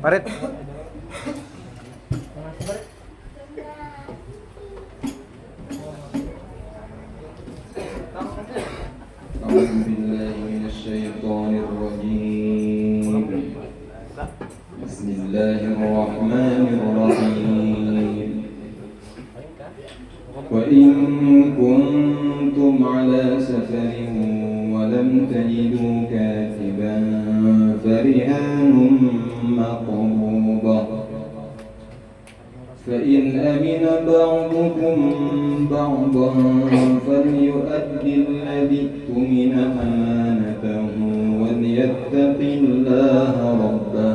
Parit. أعوذ بالله من الشيطان الرجيم. بسم الله الرحمن الرحيم. وإن كنتم على سفر ولم تجدوا كاتبا فرهان مقبوضة، فإن أمن بعضكم بعضا فليؤدي الذي اؤتمن أمانته وليتق الله ربه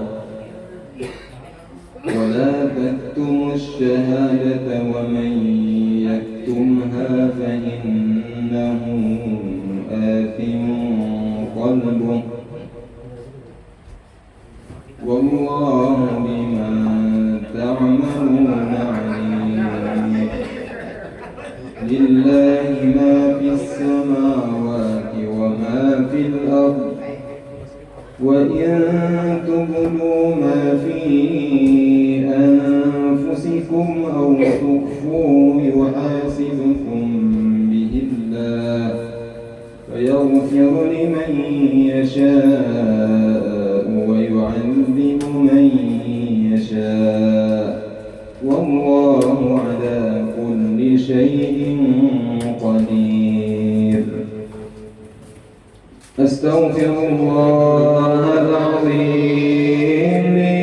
ولا تكتموا الشهادة ومن يكتمها فإنه آثم قلبه والله بما تعملون عليم. لله ما في السماوات وما في الأرض، وإن تبدوا ما في أنفسكم أو تخفوه يحاسبكم به الله فيغفر لمن يشاء ويعذب من يشاء والله على كل شيء قدير. أستغفر الله العظيم لي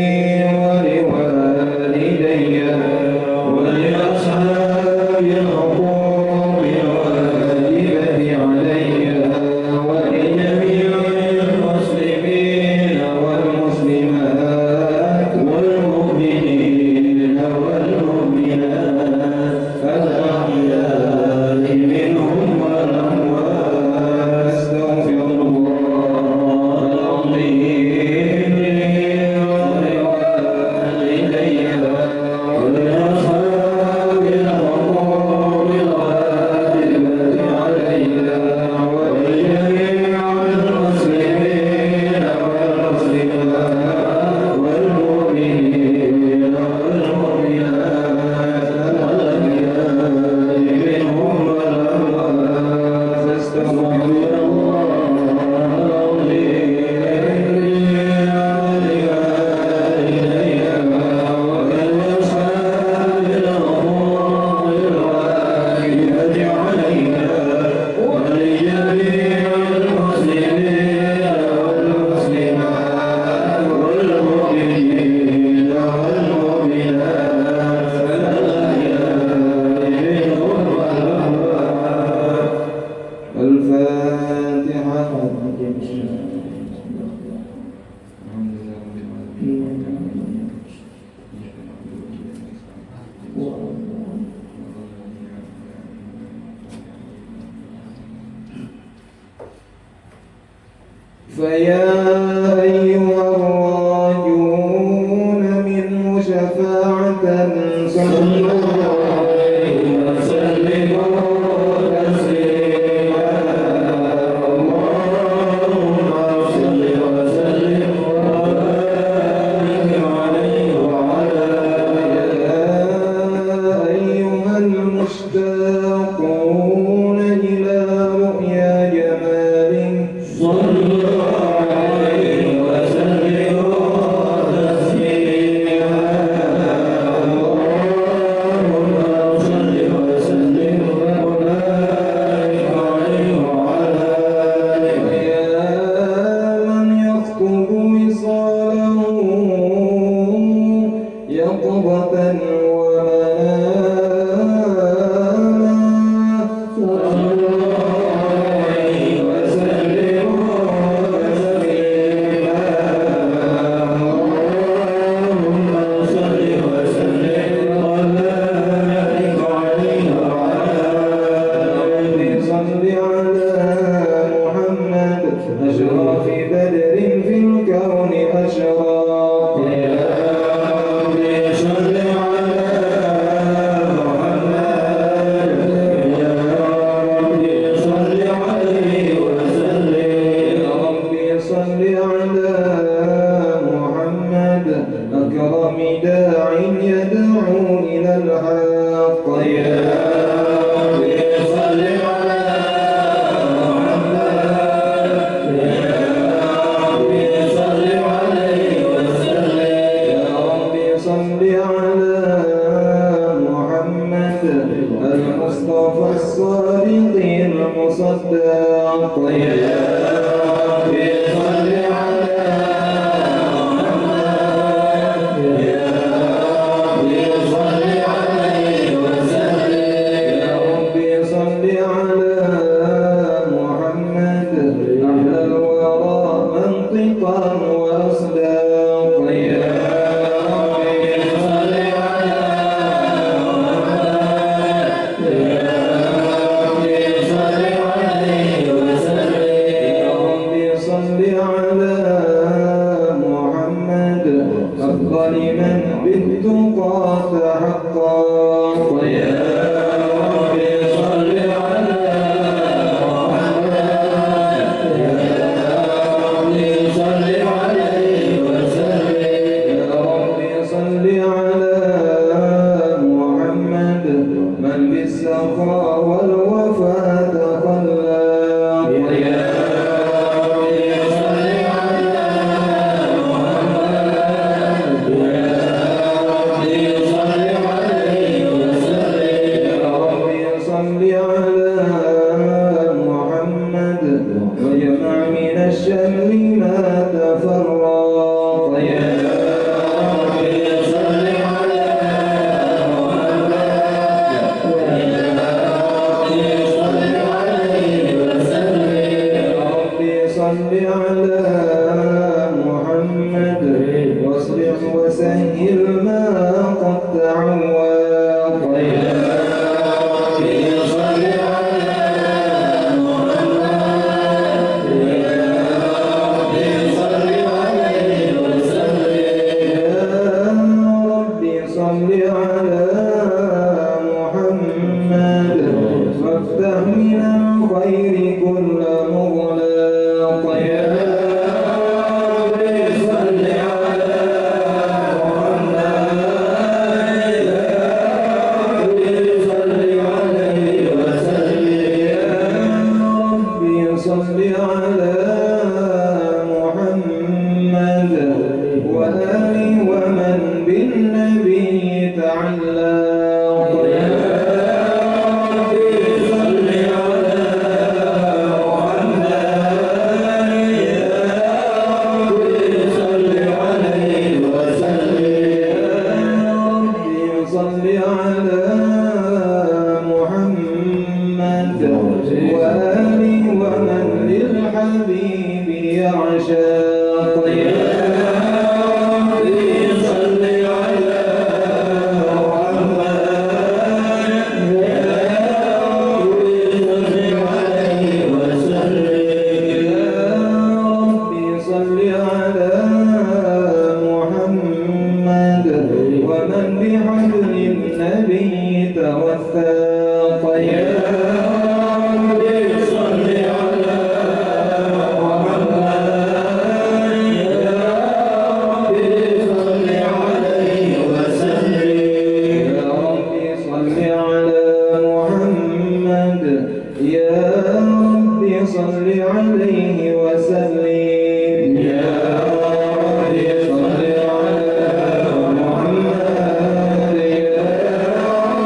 ولوالدي ولأصحاب الحقوق الواجبة علي ولجميع المسلمين والمسلمات والمؤمنين والمؤمنات الأحياء منهم والأموات. أستغفر فيا أيها الراجون منه شفاعة صلوا عليه وسلموا تسليما. اللهم صل وسلم وبارك عليه وعلى أيها المشتاقون إلى رؤيا جماله صلوا أكرم داع يدعو إلى الحق يا ربي صل على محمد يا ربي صل عليه وسلم يا ربي صل على محمد المصطفى الصادق المصدق يا ربي صل على محمد يا ربي صل عليه وسلم يا ربي صل على محمد أحلى الورى منطقا وأصداق يا ربي صل على محمد يا ربي صل عليه وسلم يا ربي صل على محمد أفضل من بالتقى تحقق يا ربي صل على محمد يا ربي صل عليه وسلم يا ربي صل على محمد من بالسخاء والوفاء تخلق يا ربي صل على محمد يا ربي صل عليه وسلم يا ربي صل على محمد وجمع من الشمل ما تفرق يا ربي صل على محمد يا ربي صل عليه وسلم يا ربي صل على محمد واصلح وسهل ما قد تعوق يا ربي صل على محمد يا ربي صل عليه وسلم يا ربي صل على محمد وافتح من الخير كل مغلاق يا ربي صل على محمد يا ربي صل عليه وسلم يا ربي صل على محمد وآله ومن بالنبي تعلق يا ربي صل على محمد يا ربي صل عليه وسلم يا ربي صل على محمد وآله ومن للحبيب يعشق يا ربي صل على محمد يا ربي صل عليه وسلم يا ربي صل على محمد ومن بحبل النبي توثق يا ربي صل على محمد يا ربي صل عليه وسلم يا ربي صل على محمد يا ربي صل عليه وسلم يا ربي صل على محمد يا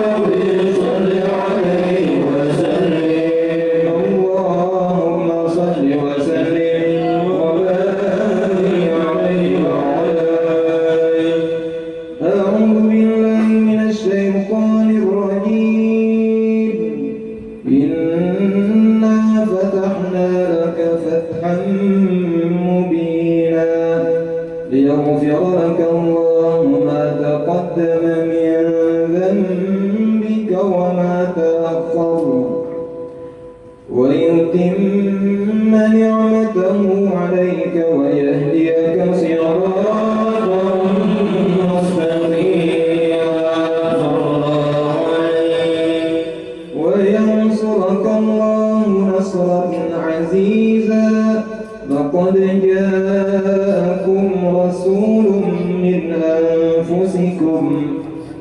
ربي صل عليه وسلم اللهم صل وسلم وبارك عليه وعلى أعوذ بالله من الشيطان الرجيم إنا فتحنا لك فتحا مبينا ليغفر لك الله ما تقدم من ذنبك وما تأخر ويتم نعمته عليك ويهديك صراطا مستقيما وينصرك الله نصرا عزيزا لقد جاءكم رسول من أنفسكم أنفسكم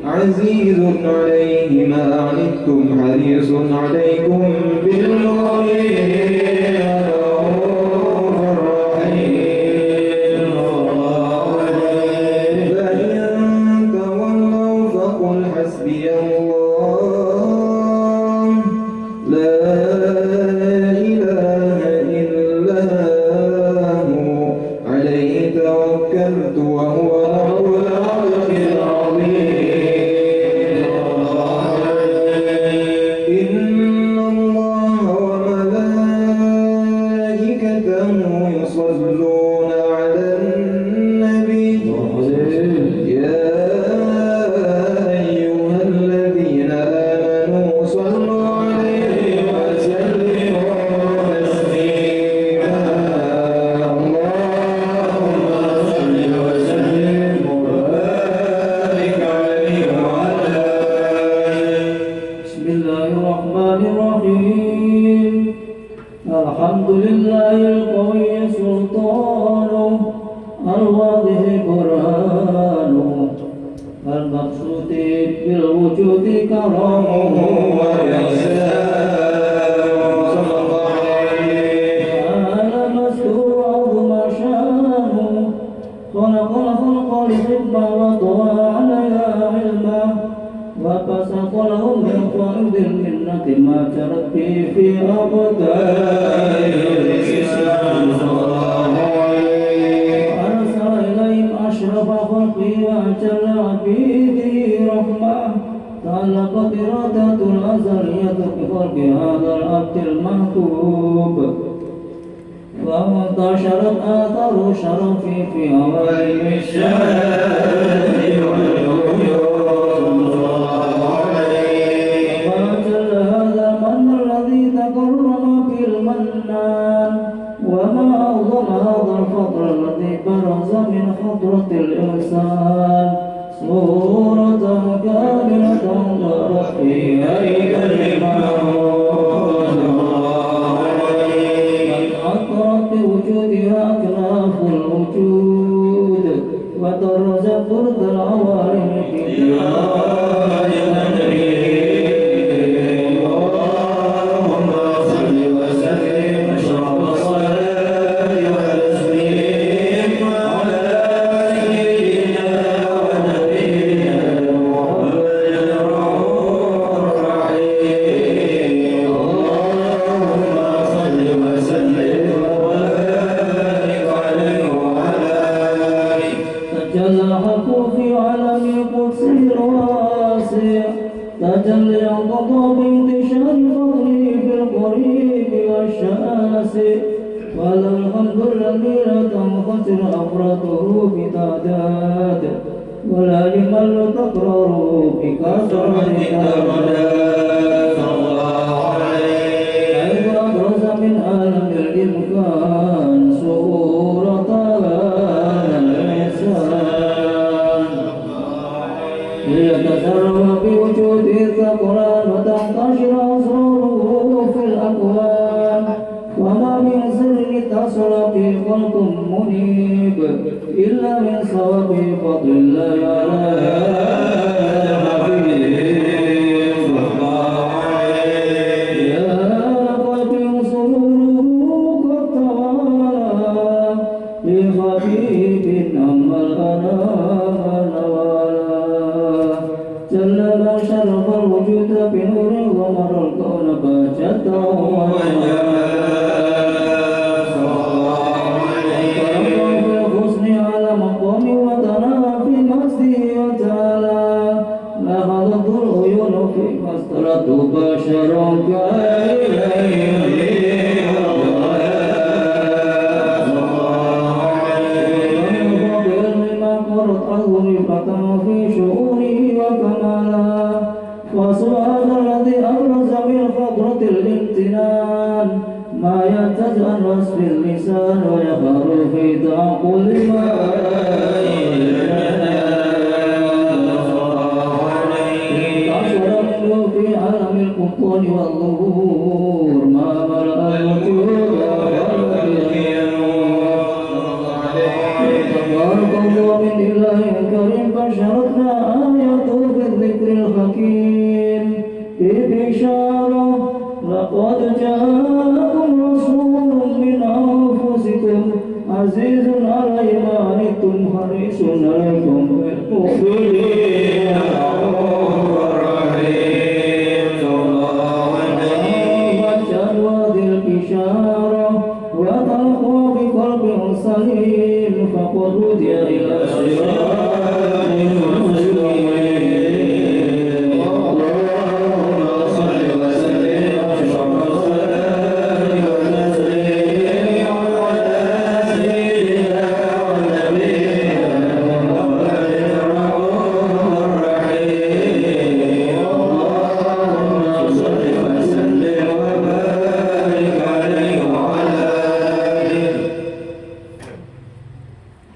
عزيز عليه ما عنتم حريص عليكم بالمؤمنين رؤوف رحيم فإن تولوا فقل حسبي الله لا إله إلا هو عليه توكلت وهو رب العرش العظيم إن الله وملائكته يصلون على النبي يا أيها الذين آمنوا صلوا عليه وسلموا تسليما اللهم صل وسلم وبارك عليه وعلى بسم الله الرحمن الرحيم الحمد لله القوي سلطانه الواضح برهانه المقصود بالوجود كرامه وإحسانه صلى الله عليه تعالى مستور عظم شانه خلق الخلق لحكمة وطوى عليها علما وبسط لهم من فائض المنة ما جرت به في أبدان الإسلام صلى الله عليه وأرسل إليهم أشرف خلقه وأجل عبيده رحمة تعلقت إرادة الأزلية بخلق هذا العبد المحبوب وانتشرت آثار شرفه في عوالم الشهادة والعيون وأجل هذا من الذي تكرم بالمنان وما أعظم هذا الفضل الذي برز من حضرة الإنسان صورة كاملة ظهرت في هيكل المعبود أطرت بوجودها أكناف الوجود وطرزت برد العوالم في ديار النبي اللهم صل وسلم أشرف الصلاة والتسليم على سيدنا ونبينا محمد الرؤوف الرحيم اللهم صل وسلم وبارك عليه وعلى آله تجلى الحق في عالم القدس الواسع تجلى انقضى بانتشار فضله في القريب والشاسع وله الحمد الذي لا تنخسر أفراده بتعداد ولا يمل تكراره بكثرة الدرجات حيث أبرز من عالم الإمكان صورة الإنسان ليتسرب بوجود الثقلان وتنتشر أسراره في الأكوان وما من سر اتصل به خلق منيب إلا من صواب فضل الله على هذا الحبيب صلى الله عليه يا قلبي سروره قد توالى بحبيب أما الأنام نوالا جل ما شرف الوجود بنور ومر الكون بهجته بشر في شؤونه وكمالا وسبحان الذي أبرز من خضرة الامتنان ما ينتج عن وصف اللسان ويظهر في تعقل ما في عالم القطان والظهور ما ملأ الوجود تبارك الله من إله كريم فشاء اشتركنا آيات في الذكر الحكيم ببشارة لقد جاءكم رسول من أنفسكم عزيز على ما عنتم حريص عليكم بالمؤمنين رؤوف رحيم وذي البشارة وتلقوا بقلب سليم فقد هدي إلى صراط مستقيم اللهم صل وسلم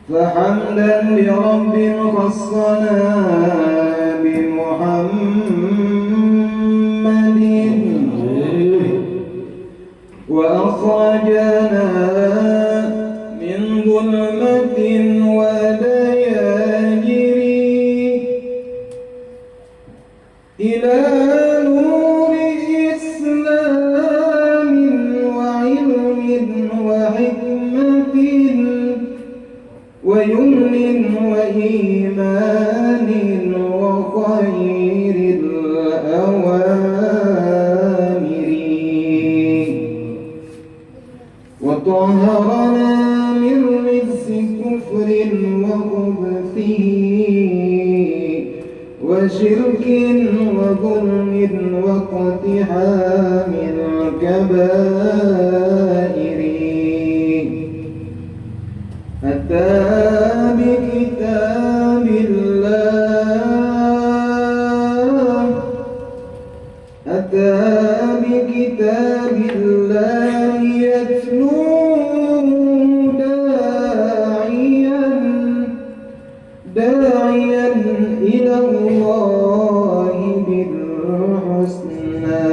فحمدا لرب خصنا بمحمد وأخرجنا من ظلمة ودياجر إلى نور إسلام وعلم وحكمة ويمن وإيمان وخير الأوامر وطهرنا من رجس كفر وخبثه وشرك وظلم واقتحام الكبائر أتى بكتاب الله أتى بكتاب الله يتلوه داعيا إلى الله بالحسنى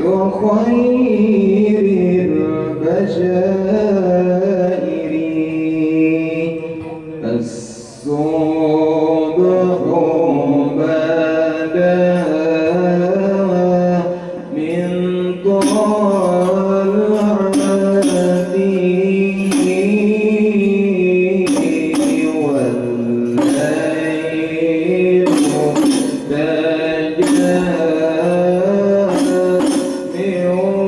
وخير البشائر الصبح بدا من طلعته والليل سجى من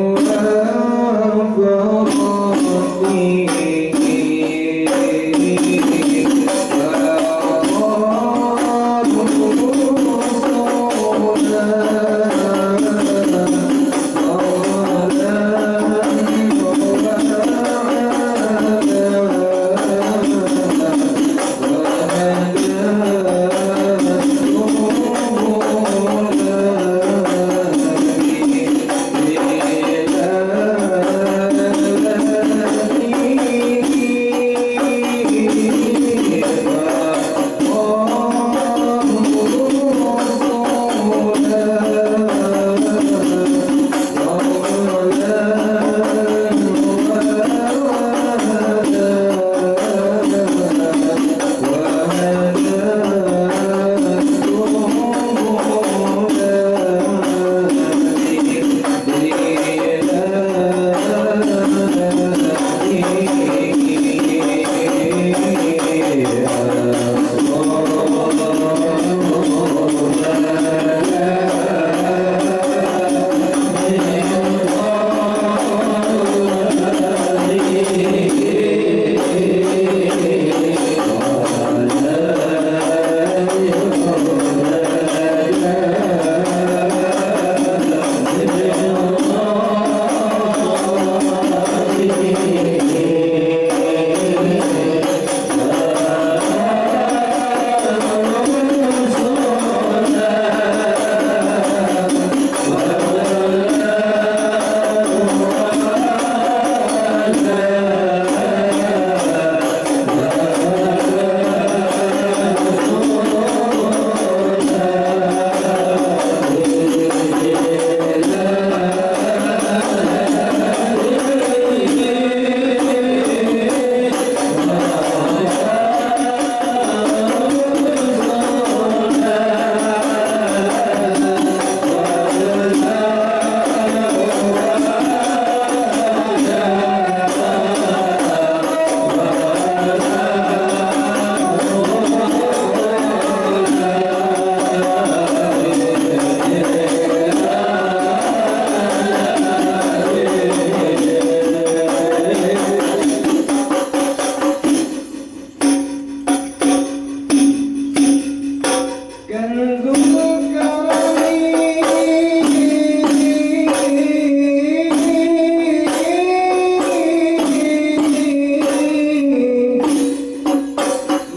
كنز الكرم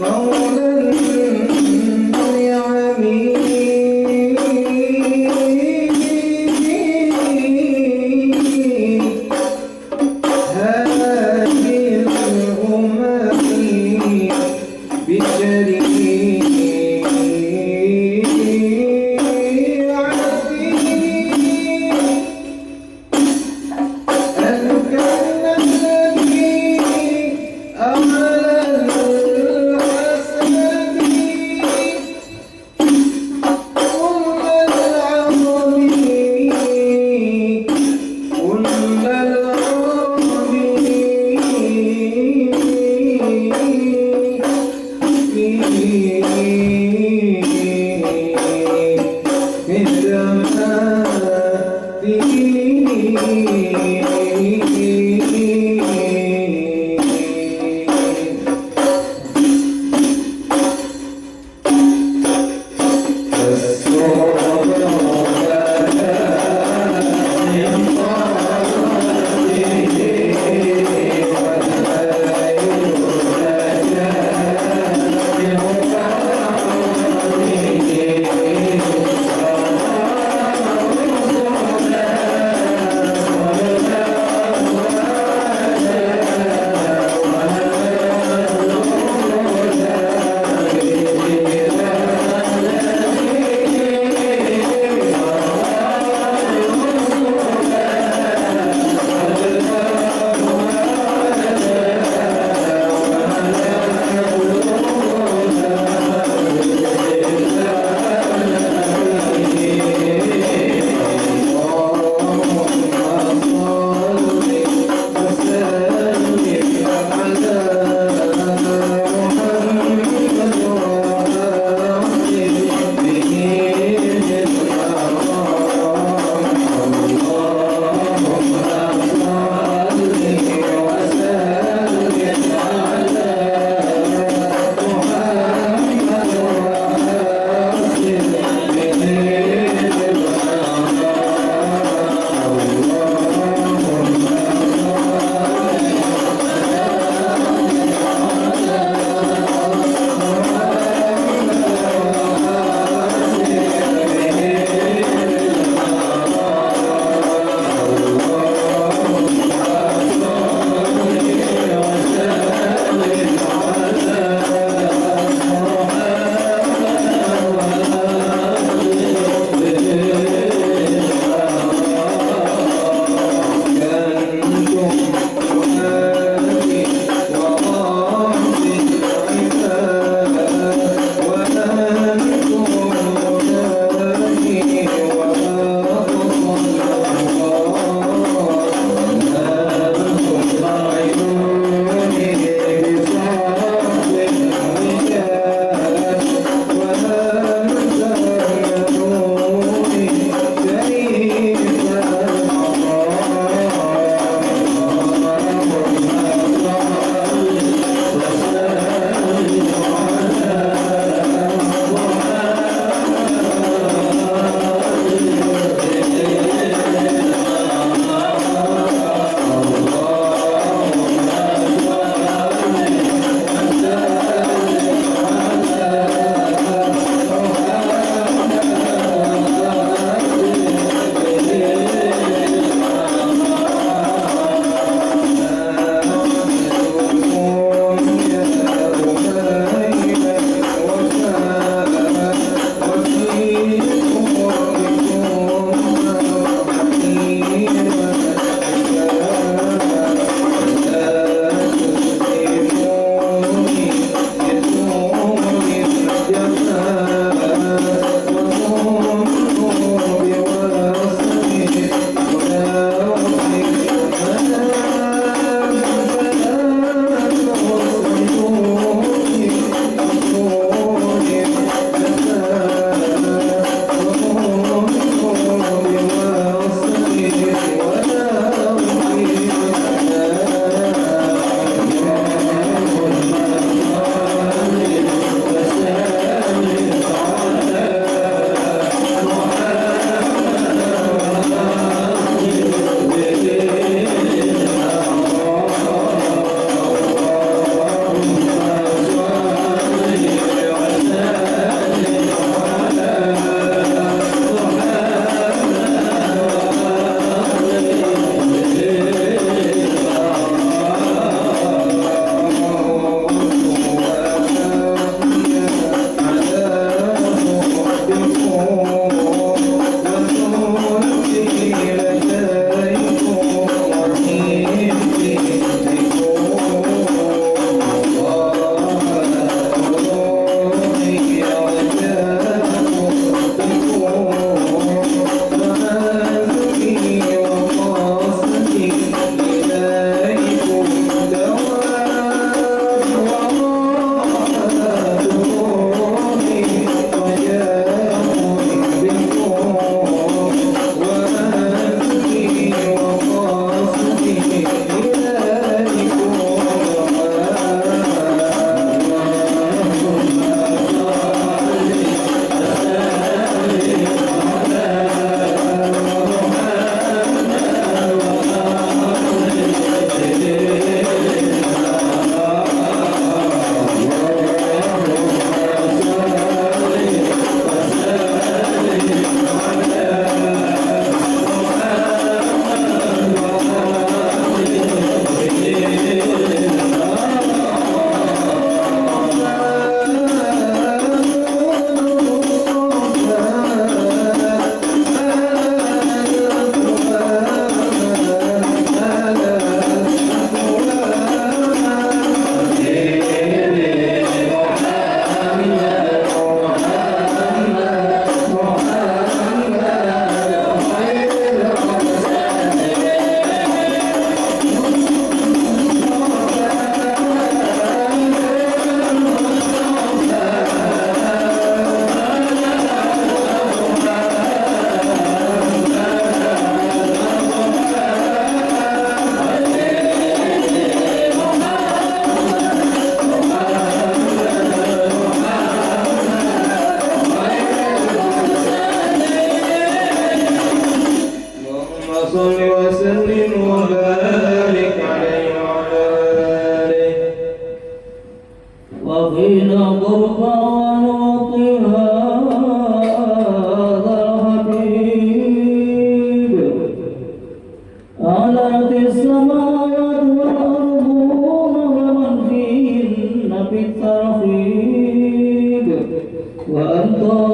مولى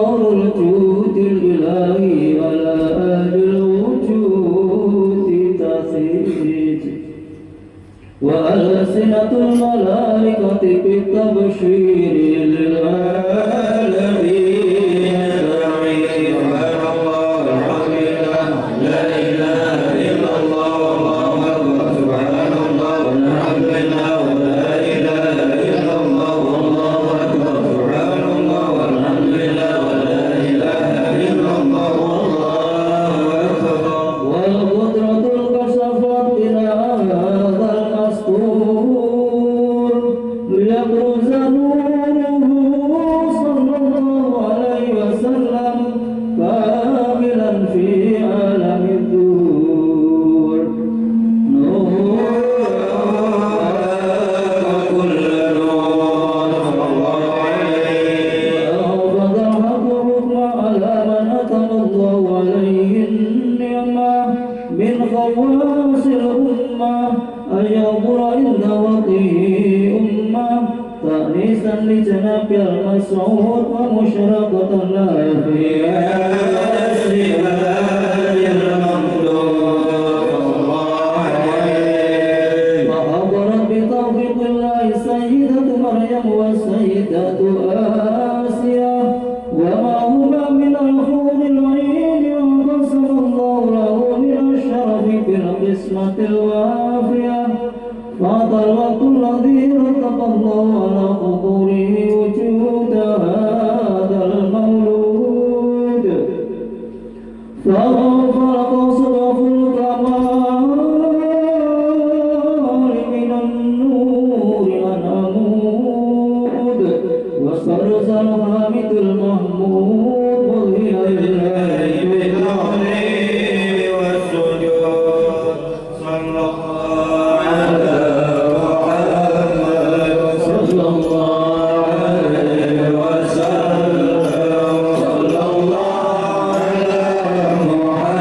نور الجود الإلهي على أهل الوجود تثيج وألسنة الملائكة بالتبشير للعالمين من خواص الأمة أن ينظر عند وطيه أمة تأنيسا لجناب المسعود ومشرقة له في فأمرت بتوفيق الله السيدة مريم والسيدة آسيا وما هما من الحور العين وقسم الله له بالقسمة الوافية فأتى الوقت الذي رتب الله على قبوره وجود هذا المولود فغفر صدف الكمال من النور عن عمود وسرز الحامد المحمود وهي الليل Muhammad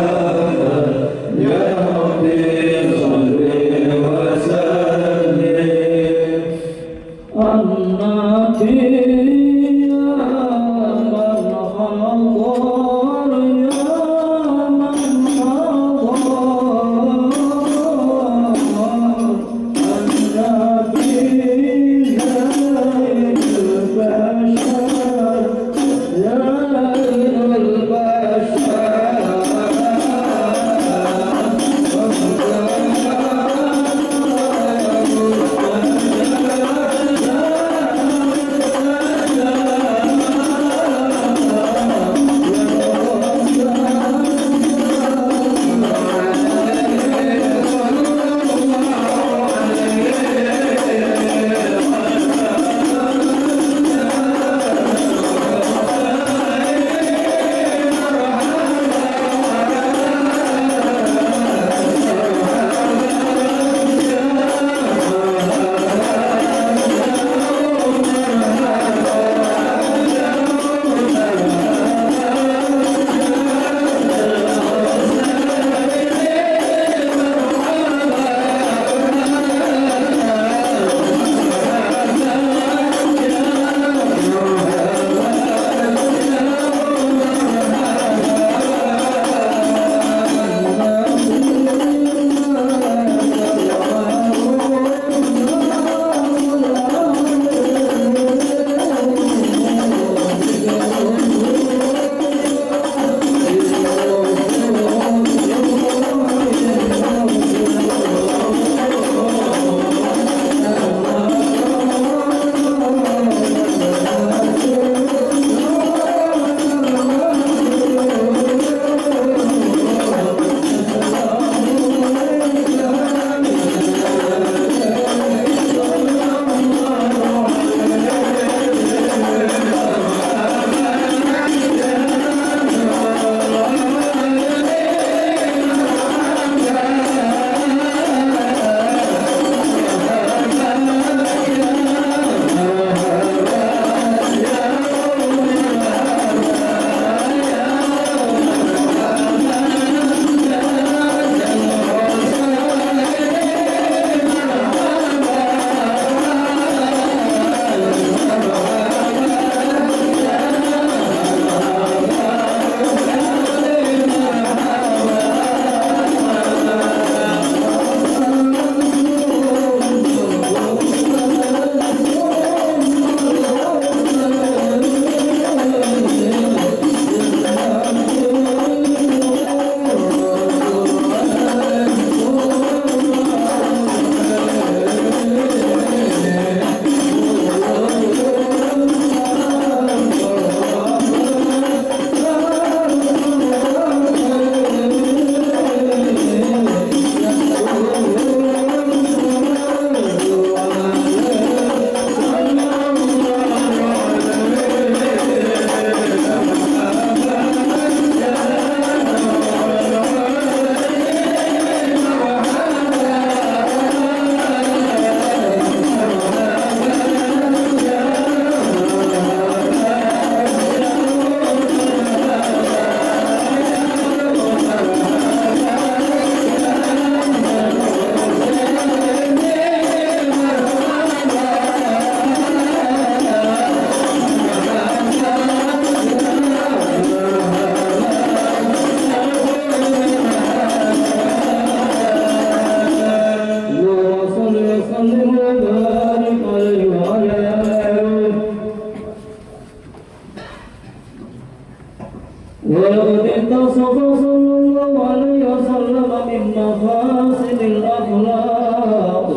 ولقد اتصف صلى الله عليه وسلم من محاسن الأخلاق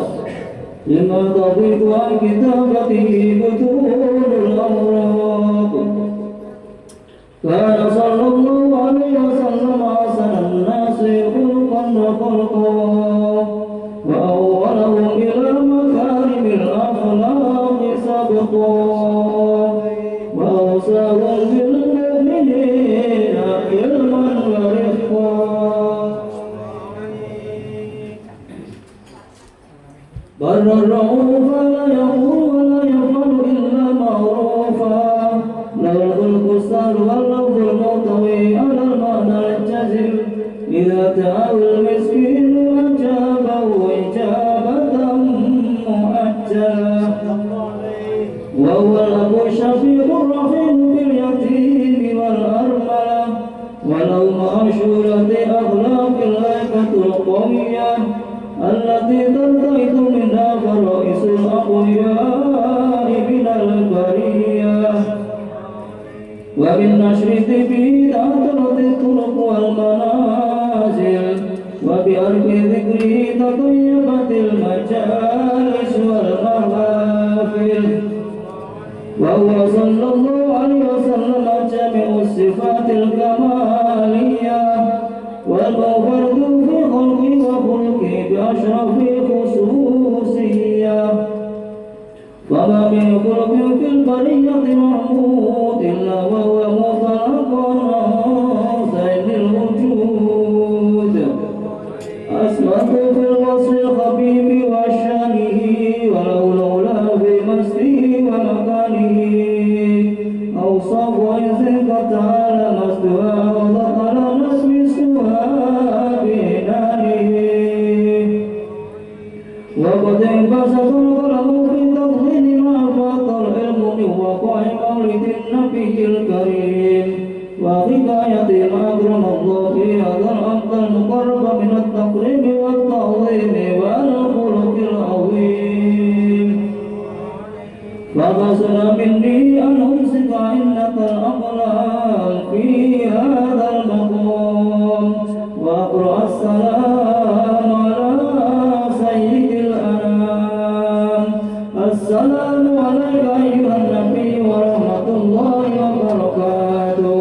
لما تضيق عن كتابته بطول الأوراق. كان صلى الله عليه وسلم أحسن الناس خلقا وخلقا وأولهم إلى مكارم الأخلاق سبقا وأوصاهم بالمؤمنين علما ورفقا. بر الرؤوف لا يقول ولا يفعل إلا معروفا له الخلق السهل واللفظ المرتوي على المعنى الجزم إذا تعالى المسكين أجابه إجابة مؤجلة وهو الأب الشفيق الرحيم باليتيم والأرملة ولو معشورة أخلاق الهيبة القوية التي تنتهي منها فرائس الأقوياء من البرية وبالنشر به تعترض الطرق والمنازل وبأرض ذكره تطيبت المجالس والمحافل وهو صلى الله عليه وسلم جامع الصفات الكمالية والمفرد في خلقه وخلقه بأشرف خصوصية وما من خلق في البرية محمود إلا وهو مطلق عن سيد الوجود أسمت في الوصف الخبيب وشانه وله الأولى في مسته ومكانه أوصاف وإذن تعالى مسدها وضطر نسب سوها بإنانه وقد انبسط القلم في تفضيل ما فاق العلم من وقوع مولد النبي الكريم وغاية ما أكرم الله في هذا العبد المقرب من التقريب والتعظيم والخلق العظيم. فقصر مني أن أمسك عندك الأقلام في هذا المقام وأقرأ السلام على سيد الأنام. السلام عليك أيها النبي ورحمة الله وبركاته.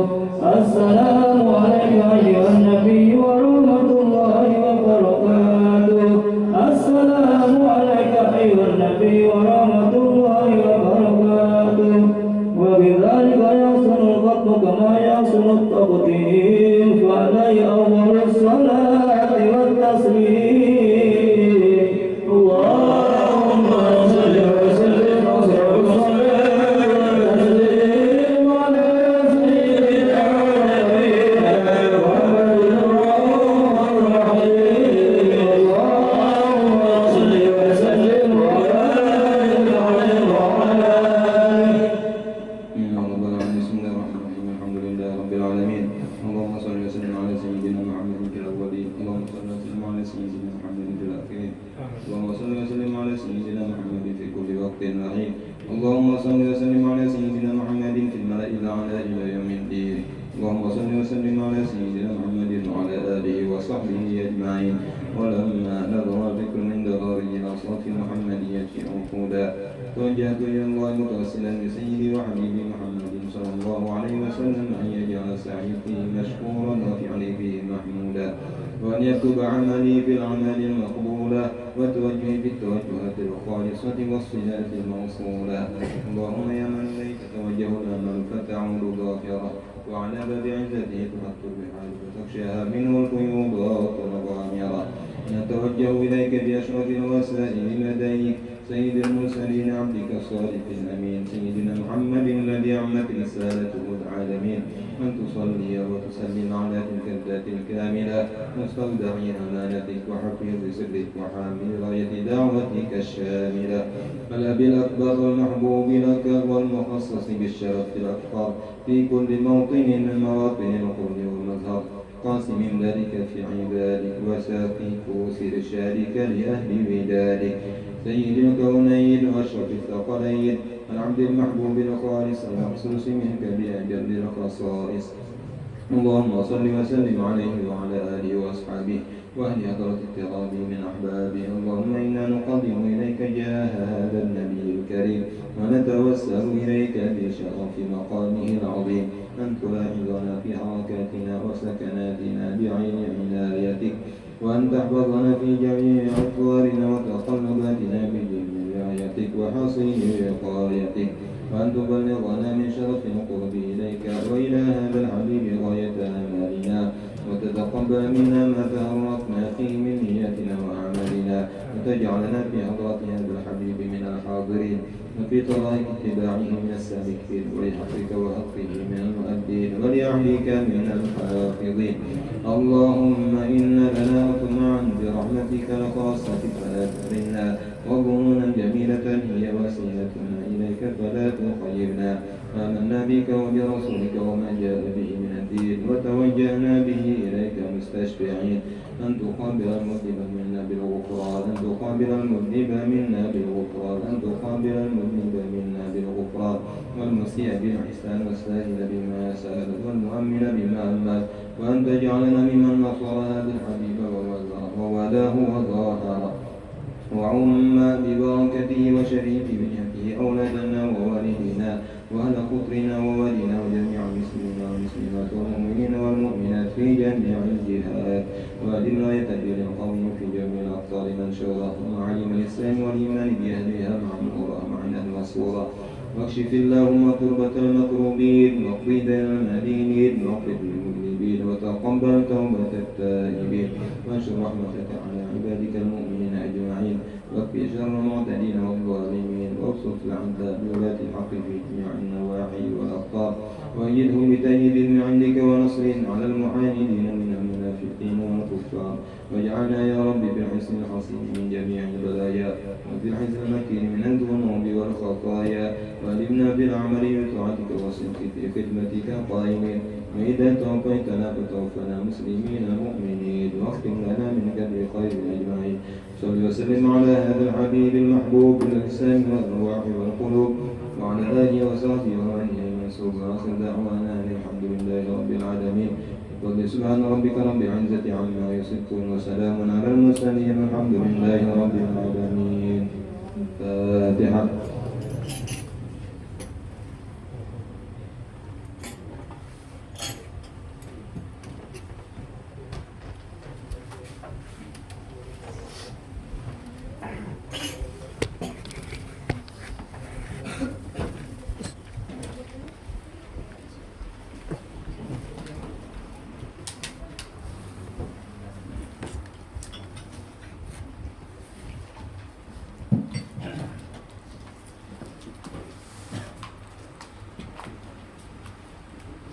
السلام عليك أيها النبي ورحمة الله وبركاته. السلام عليك أيها النبي ورحمة الله وبركاته. وبذلك يحسن الخطب كما يحسن التقديم فعليه أول الصلاة والتسليم. اللهم صل وسلم على سيدنا محمد الرحمن الرحيم. اللهم صل وسلم وبارك عليه وعلى بسم الله الرحمن الرحيم. الحمد لله رب العالمين. اللهم صل وسلم على سيدنا محمد في الأولين. اللهم صل وسلم على سيدنا محمد في الآخرين. اللهم صل وسلم على سيدنا محمد في كل وقت وحين. اللهم صل وسلم على سيدنا محمد في الملأ الأعلى إلى يوم الدين. اللهم صل وسلم على سيدنا محمد وعلى آله وصحبه أجمعين. ولما نظر ذكر من ضرائر الأصوات المحمدية عقودا توجهت إلى الله متوسلا بسيدي وحبيبي محمد صلى الله عليه وسلم أن يجعل سعي فيه مشكورا وفعلي فيه محمودا وأن يكتب عملي في العمل المقبولا وتوجهي في التوجهات الخالصة والصلات الموصولة. اللهم يا من إليك توجه الأمل فتعود ظافرا وعلى باب عزته تحط البحار فتغشاها منه القيوبات والغامرة. نتوجه إليك بأشرف الوسائل لديك سيد المرسلين عبدك الصادق الأمين سيدنا محمد الذي عمت رسالته العالمين أن تصلي وتسلم على تلك الذات الكاملة مستودع أمانتك وحفيظ سرك وحامل راية دعوتك الشاملة الأب الأكبر والمحبوب لك والمخصص بالشرف الأكبر في كل موطن من مواطن القرن والمظهر قاسم ذلك في عبادك وساقي كوس إرشادك لأهل ودادك سيد الكونين وأشرف الثقلين العبد المحبوب الخالص المخصوص منك بأجل الخصائص اللهم صل وسلم عليه وعلى آله وأصحابه وأهل حضرة الترابي من أحبابه. اللهم إنا نقدم إليك جاه هذا النبي الكريم ونتوسل إليك بشرف مقامه العظيم أن تلاحظنا في حركاتنا وسكناتنا بعين عنايتك، وأن تحفظنا في جميع أطوارنا وتقلباتنا بجميع رعايتك وحصين وقايتك، وأن تبلغنا من شرف القرب إليك وإلى هذا الحبيب غاية آمالنا، وتتقبل منا ما تهرطنا فيه من نياتنا وأعمالنا، وتجعلنا في حضرة هذا الحبيب من الحاضرين، وفي طرائق اتباعه من السالكين، ولحقك وحقه من المؤدين، ولأهلك من الحافظين. اللهم إن لنا طمعا برحمتك الخاصة فلا تحرمنا، وظنونا جميلة هي وسيلتنا إليك فلا تخيبنا. آمنا بك وبرسولك وما جاء به من الدين، وتوجهنا به إليك مستشفعين أن تقابل المذنب منا بالغفران، أن تقابل المذنب منا بالغفران، أن تقابل المذنب منا بالغفران، والمسيء بالإحسان والسائل بما سأل والمؤمن بما أمل، وأن تجعلنا ممن نصر هذا الحبيب ووالاه وظاهره وعم ببركته وشريف منحته أولادنا ووالدينا وأهل قطرنا ووالدنا وجميع المسلمين والمسلمات والمؤمنين والمؤمنات في جميع الجهات، وأدم راية الدين القوم في جميع الأقطار منشورة، ومعالم الإسلام والإيمان بأهلها معمورة معنا مسرورة، واكشف اللهم كربة المكروبين، واقضي دين المدينين، واغفر للمذنبين، وتقبل توبة التائبين، وانشر رحمتك على عبادك المؤمنين أجمعين، واكفي شر المعتدين والظالمين، وابسط العدل بولاة الحق في جميع النواحي والأقطار، وأيدهم بتأييد من عندك ونصر على المعاندين من المنافقين والكفار، واجعلنا يا رب بالحسن الحصين من جميع البلايا، وفي الحزن المكين من الذنوب والخطايا، وألمنا بالعمل بطاعتك والصدق في خدمتك قائمين، وإذا توفيتنا فتوفنا مسلمين مؤمنين، واختم لنا منك بخير أجمعين. صل وسلم على هذا الحبيب المحبوب بالأجسام والأرواح والقلوب، وعلى آله وصحبه ومن ينصر، وآخر دعوانا أن الحمد لله رب العالمين. قل سبحان ربك رب العزة عما يصفون، وسلام على المرسلين، والحمد لله رب العالمين. الفاتحة.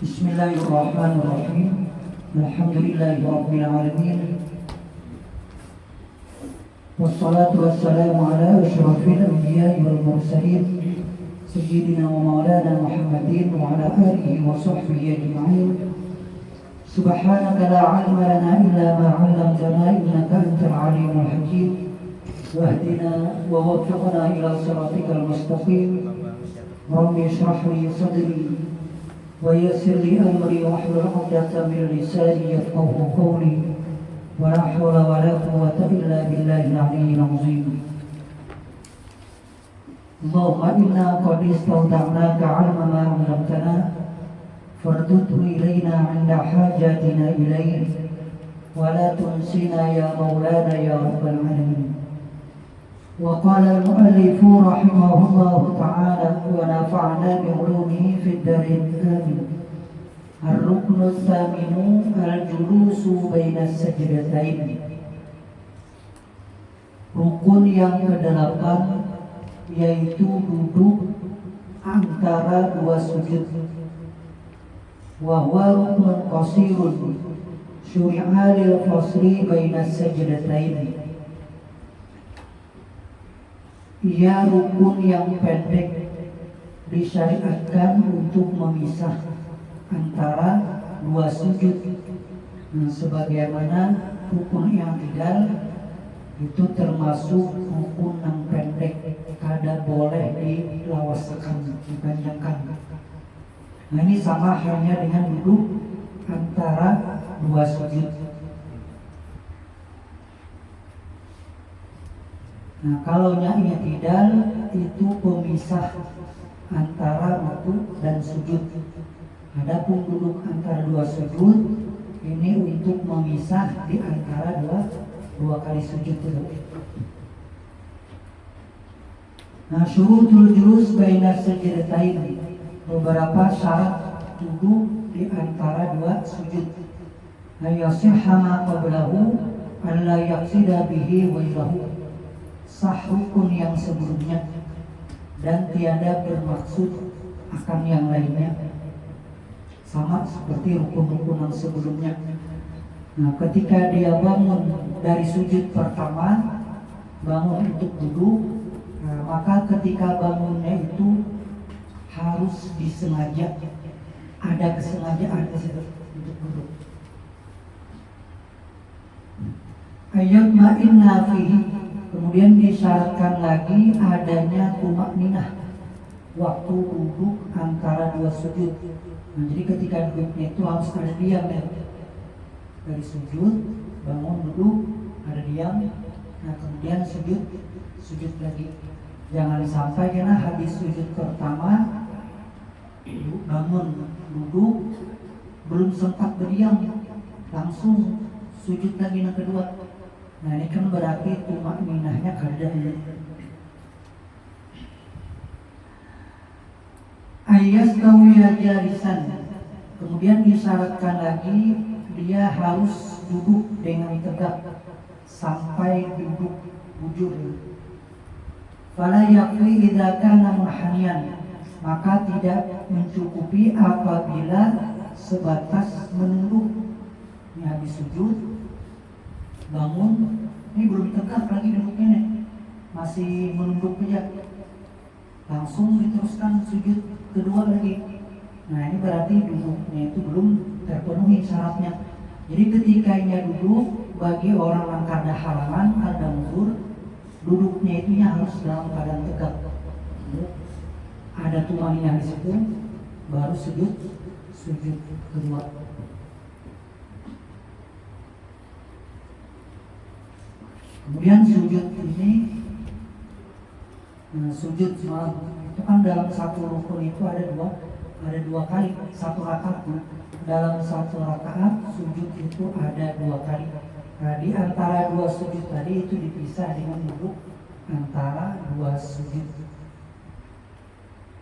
Bismillahirrahmanirrahim. Alhamdulillahi alamin. Wassalatu wassalamu ala asyrafil anbiya'i wal mursalin sayyidina wa maulana Muhammadin wa ala alihi wa sahbihi ajma'in. Subhanaka la 'ilma lana illa ma 'allamtana innaka antal 'alimul hakim. Wahdina wa waffiqna ila siratikal mustaqim. Rabbi shrah li sadri ويسر لي أمري واحلل عقدة من لساني يفقهوا قولي ولا حول ولا قوة إلا بالله العلي العظيم. اللهم إنا قد استودعناك علم ما علمتنا فردده إلينا عند حاجاتنا إليه ولا تنسنا يا مولانا يا رب العالمين. وقال المؤلف رحمه الله تعالى ونفعنا بعلومه في الدارين آمين. الركن الثامن الجلوس بين السجدتين. Rukun yang ke-8 yaitu duduk antara dua sujud. Wa huwa ruknun qasirun syuri'a lil fasli baina sajdatain. Ia rukun yang pendek disyariatkan untuk memisah antara dua sujud. Sebagaimana rukun yang ideal itu termasuk rukun yang pendek, kada boleh dilawaskan, dipanjangkan. Nah, ini sama halnya dengan duduk antara dua sujud. Nah, kalau i'tidal itu pemisah antara ruku dan sujud. Adapun duduk antara dua sujud ini untuk memisah di antara dua kali sujud itu. Nah, syurutul julus baina sajdatain, beberapa syarat duduk di antara dua sujud. Ayasihha ma qablahu alla yaqsida bihi wajhahu, sah rukun yang sebelumnya dan tiada bermaksud akan yang lainnya, sama seperti rukun-rukun yang sebelumnya. Nah, ketika dia bangun dari sujud pertama, bangun untuk duduk, maka ketika bangunnya itu harus disengaja, ada kesengajaan di situ untuk duduk. Ayat ma'inna fihi, kemudian disyaratkan lagi adanya tumakninah waktu duduk antara dua sujud. Nah, jadi ketika duduknya itu harus ada diam ya. Dari sujud, bangun duduk, ada diam. Nah, kemudian sujud lagi. Jangan sampai karena habis sujud pertama bangun duduk belum sempat berdiam langsung sujud lagi yang kedua. Nah, ini kan berarti tumakninahnya kada. Ayastawiya jalisan, kemudian disyaratkan lagi dia harus duduk dengan tegak sampai duduk bujur. Fala yakfi idza kana munhaniyan, maka tidak mencukupi apabila sebatas menunduk. Ini habis sujud bangun, ini belum tegak lagi duduknya nih, masih menunduk aja, langsung diteruskan sujud kedua lagi. Nah, ini berarti duduknya itu belum terpenuhi syaratnya. Jadi ketika ini duduk, bagi orang yang kada halangan, kada uzur, duduknya itu harus dalam keadaan tegak. Ada tumakninah di situ, baru sujud kedua. Kemudian sujud ini, sujud semalam itu kan dalam satu rukun itu ada dua kali, satu rakaat. Dalam satu rakaat sujud itu ada dua kali. Nah, di antara dua sujud tadi itu dipisah dengan duduk antara dua sujud.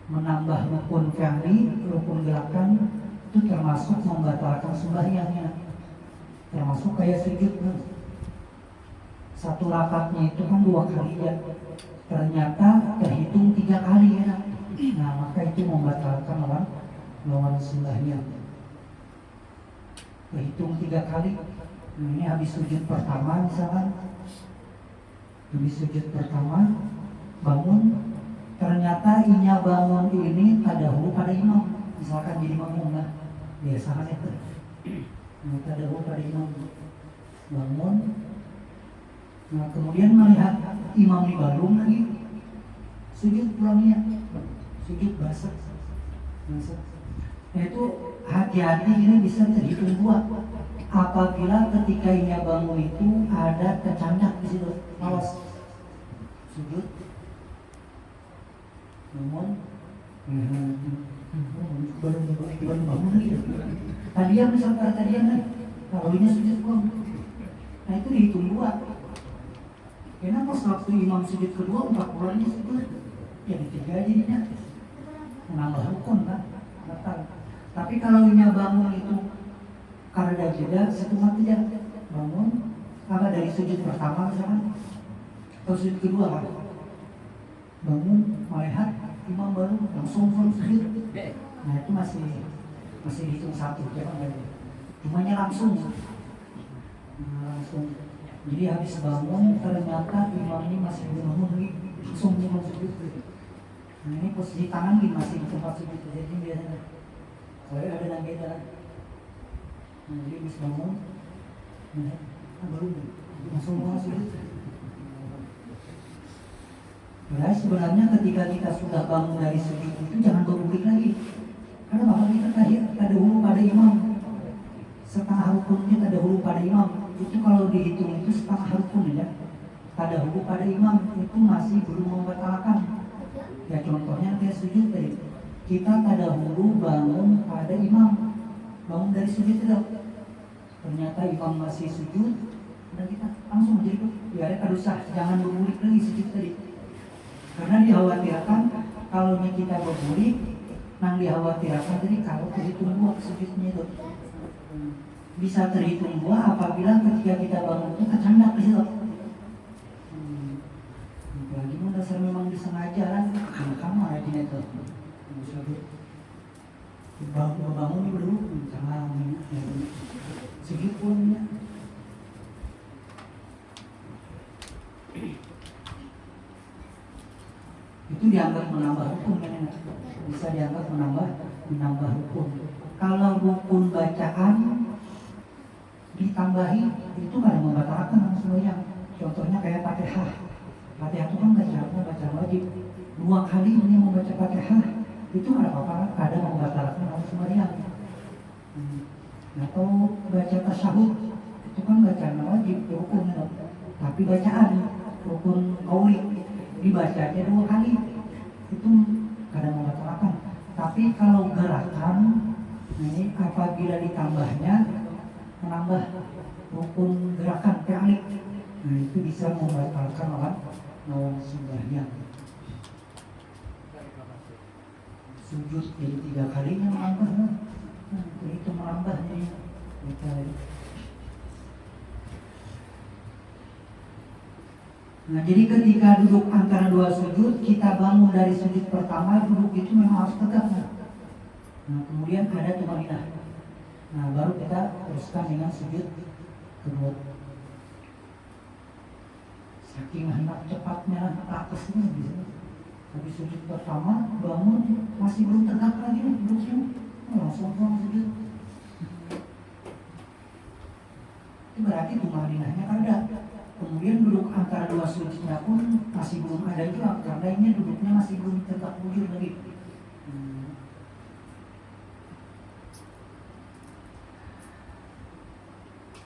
Menambah rukun fi'li, rukun gerakan itu termasuk membatalkan sembahyangnya, termasuk kayak sujud. Satu rakaatnya itu kan dua kali ya, ternyata terhitung 3 kali ya. Nah, maka itu membatalkan lawan sembahyang. Terhitung 3 kali. Nah, ini habis sujud pertama misalkan, habis sujud pertama bangun, ternyata inya bangun ini tadahulu pada imam, misalkan jadi makmum lah, biasakan itu. Nah, tadahulu pada imam, bangun. Nah, kemudian melihat imam di balung lagi, sujud pulangnya, sujud basah. Nah, itu hati-hati, ini bisa terhitung 2. Apabila ketika ia bangun itu ada kecandak di situ, awas, sujud, bangun, baru bangun lagi. Tadian misalkan tadian kan, kalau ini sujud pun, nah itu dihitung 2. Karena pas waktu imam sujud kedua 40 sujud, jadi 3 jadinya, menambah rukun kan, batal. Tapi kalau ini bangun itu karena jeda setengah tidak bangun, karena dari sujud pertama misalkan, atau sujud kedua kan, bangun melihat imam baru langsung sujud. Nah, itu masih dihitung 1, cumanya langsung. Jadi habis bangun ternyata imam ini masih belum bangun lagi, langsung imam sujud. Nah, ini posisi tangan ini masih di tempat sujud, jadi biasanya kalau ada yang beda. Nah, jadi habis bangun, baru langsung sujud. Padahal sebenarnya ketika kita sudah bangun dari sujud itu jangan berbalik lagi, karena bakal kita tadi ada hulu pada imam. setengah rukunnya tadahulu pada imam. Itu kalau dihitung itu setengah rukun ya. Tadahulu pada imam itu masih belum membatalkan. Ya contohnya kayak sujud tadi. Kita tadahulu bangun pada imam, bangun dari sujud itu. Ternyata imam masih sujud, dan kita langsung jadi ya usah jangan bergulik lagi sujud tadi. Karena dikhawatirkan kalau kita bergulik, nang dikhawatirkan tadi kalau terhitung dua sujudnya itu. Bisa terhitung dua apabila ketika kita bangun itu kecandak di situ. Lagi mau dasar memang disengaja kan, kamu aja itu. Bangun dulu, jangan sujud pun ya. Itu dianggap menambah hukum kan? Bisa dianggap menambah hukum. Kalau rukun bacaan ditambahi itu kan membatalkan semuanya. Contohnya kayak Fatihah. Fatihah itu kan baca wajib. 2 kali ini membaca Fatihah itu nggak apa-apa. Ada membatalkan semuanya. Atau baca tasyahud itu kan bacaan wajib rukun, tapi bacaan rukun qauli dibacanya 2 kali itu kadang membatalkan. Tapi kalau gerakan ini apabila ditambahnya menambah rukun gerakan fi'lik, nah itu bisa membatalkan lawan sembahyang. Sujud jadi 3 kalinya menambah, itu menambahnya kita. Nah jadi ketika duduk antara 2 sujud, kita bangun dari sujud pertama, duduk itu memang harus tegak. Nah kemudian ada tumaninah. Nah baru kita teruskan dengan sujud kedua. Saking hendak cepatnya atasnya gitu. Habis sujud pertama bangun masih belum tegak lagi duduknya, langsung sujud. Itu berarti tumaninahnya ada. Kemudian duduk antara 2 sujudnya pun masih belum ada juga, karena ini duduknya masih belum tegak lurus lagi.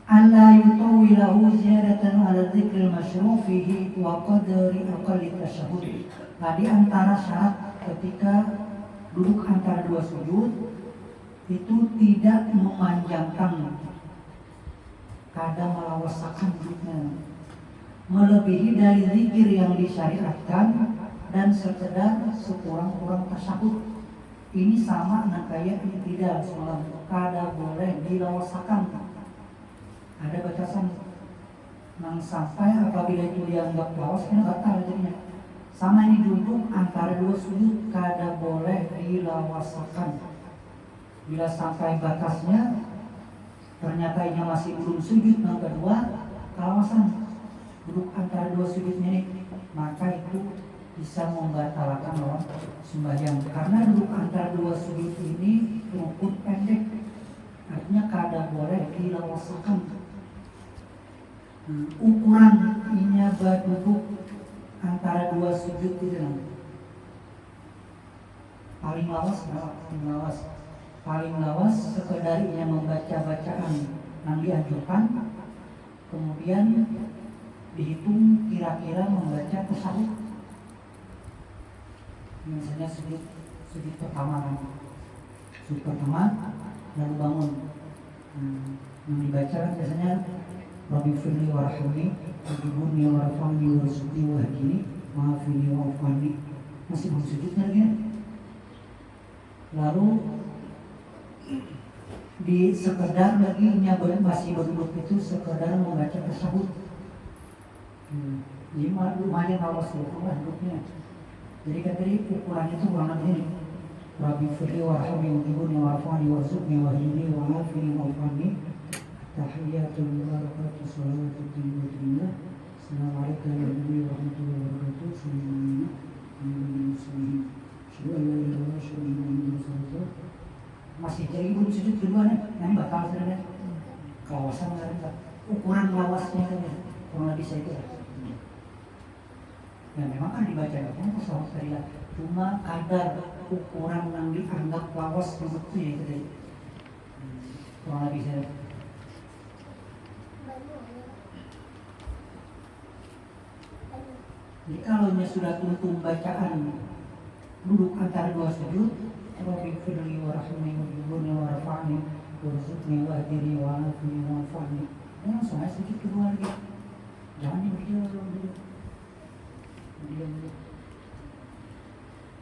Alla yutawilahu ziyadatan ala dzikril masyru' fihi wa qadri aqalli tasyahhud. Nah di antara syarat ketika duduk antara 2 sujud itu tidak memanjangkan, kadang melawasakan duduknya, melebihi dari zikir yang disyariatkan dan sekedar sekurang-kurang tasyahud. Ini sama dengan kayak tidak semalam, kada boleh dilawasakan. Ada batasan yang sampai apabila itu dianggap lawas ini batal jadinya. Sama ini duduk antara 2 sujud kada boleh dilawasakan. Bila sampai batasnya ternyata ini masih belum sujud yang kedua, kalawasan duduk antara 2 sujudnya ini, maka itu bisa membatalkan lawan sembahyang. Karena duduk antara 2 sujud ini rukun pendek, artinya kada boleh dilawasakan. Ukuran ini duduk antara 2 sujud itu paling lawas sekedar ia membaca bacaan yang dianjurkan, kemudian dihitung kira-kira membaca tasyahud. Misalnya sujud pertama lalu bangun, yang dibaca biasanya Rabbi firli warhamni wajibuni warfani warzuqni wahdini maafini wa'afani. Masih belum sujudnya lagi. Lalu di sekedar lagi masih berduduk itu sekedar membaca tasyahud. Lumayan awas duduknya. Jadi kan tadi ukurannya itu kurang lebih ini. Rabbi firli warhamni wajibuni warfani warzuqni wahdini maafini wa'afani. Tahiyatul barakatuh salawatu tayyibah. Assalamualaikum warahmatullahi wabarakatuh. Assalamualaikum warahmatullahi wabarakatuh. Masih jadi belum sujud kedua nih, yang bakal sebenarnya kawasan ada ukuran lawasnya kan ya, kurang lebih saya itu. Ya memang kan dibaca kan pesawat tadi lah, cuma kadar ukuran yang dianggap lawas duduknya itu tadi kurang lebih saya. Jadi kalau sudah tuntung bacaan duduk antara dua sujud, Rabbi firli wa rahmi wa jibuni wa rafa'ni wa rizukni wa adiri wa anafni wa anfa'ni. Langsung aja sujud kedua lagi. Jangan diam dulu.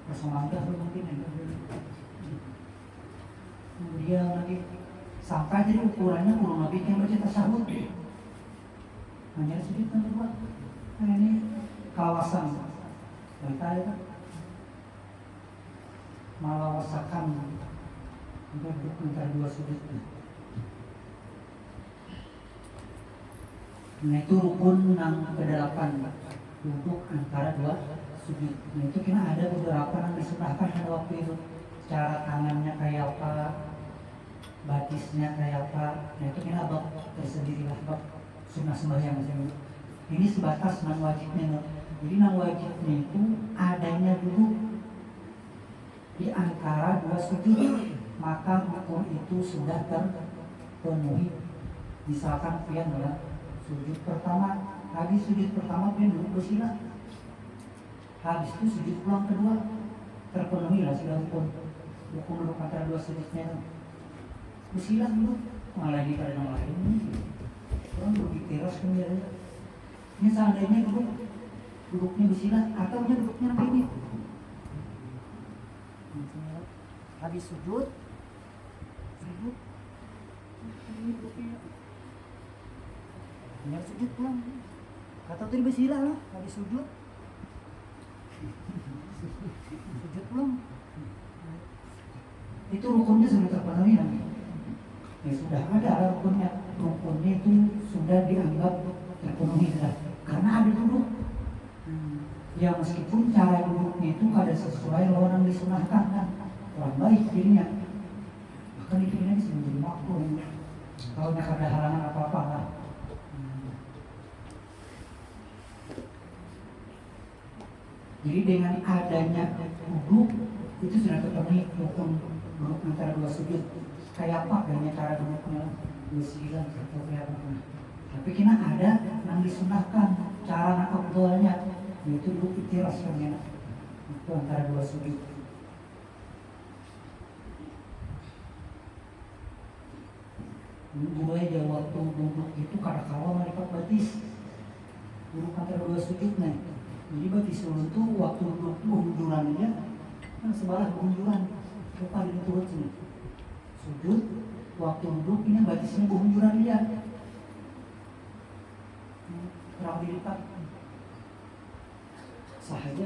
Langsung angkat mungkin kemudian lagi sampai jadi ukurannya kurang lebih yang baca tasawuf. Hanya sujud kedua. Nah ini kawasan kita ya, malawasakan duduk antara dua sudut. Nah itu rukun yang ke-8, duduk antara dua sudut. Nah itu kena ada beberapa yang disunahkan pada waktu itu, cara tangannya kayak apa, batisnya kayak apa. Nah itu kena bab tersendiri lah, bab sunnah sembahyang macam itu. Ini sebatas nan wajibnya. Jadi nan wajibnya itu adanya duduk di antara dua sujud, maka rukun itu sudah terpenuhi. Misalkan pian ya, sujud pertama, habis sujud pertama pian duduk bersila, habis itu sujud pulang kedua, terpenuhi lah sudah rukun duduk antara dua sujudnya. Bersila dulu, malah di pada nomor lain, orang duduk di teras kemudian. Ini seandainya duduknya bersila atau duduknya begini. Habis sujud sujud pulang. Kata tadi bersila lah, habis sujud pulang. Itu rukunnya sudah terpenuhi nanti. Ya sudah ada rukunnya. Rukunnya itu sudah dianggap terpenuhi lah, karena ada duduk. Ya meskipun cara duduknya itu ada sesuai lawan yang disunahkan kan, orang baik dirinya, maka itu ini bisa menjadi makruh. Kalau tidak ada halangan apa-apa lah. Jadi dengan adanya duduk itu sudah terpenuhi rukun duduk antara dua sujud. Kayak apa kayaknya cara duduknya, bersilang atau kayak apa? Tapi kena ada yang disunahkan cara nak afdalnya, yaitu duduk itiras kan ya, itu antara dua sujud. Mulai dari waktu duduk itu kadang-kadang melipat batis duduk antara dua sujud nih. Jadi batis dulu tuh waktu duduk pengunjurannya kan sebelah pengunjuran kepala itu turun sini. Sujud waktu duduk ini batisnya pengunjuran dia. Kurang dilipat sahaja.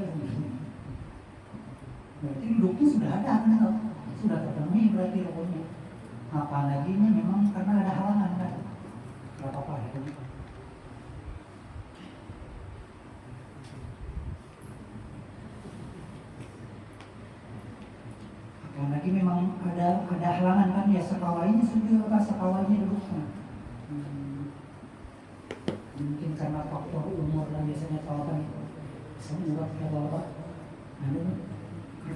Berarti duduknya sudah ada kan? Sudah terpenuhi berarti rukunnya. Apalagi ini memang karena ada halangan kan? Gak apa-apa ya. Apalagi memang ada halangan kan ya, sekawainya sujud atau sekawainya duduknya. Mungkin karena faktor umur dan biasanya kalau kan semua ya bapak ada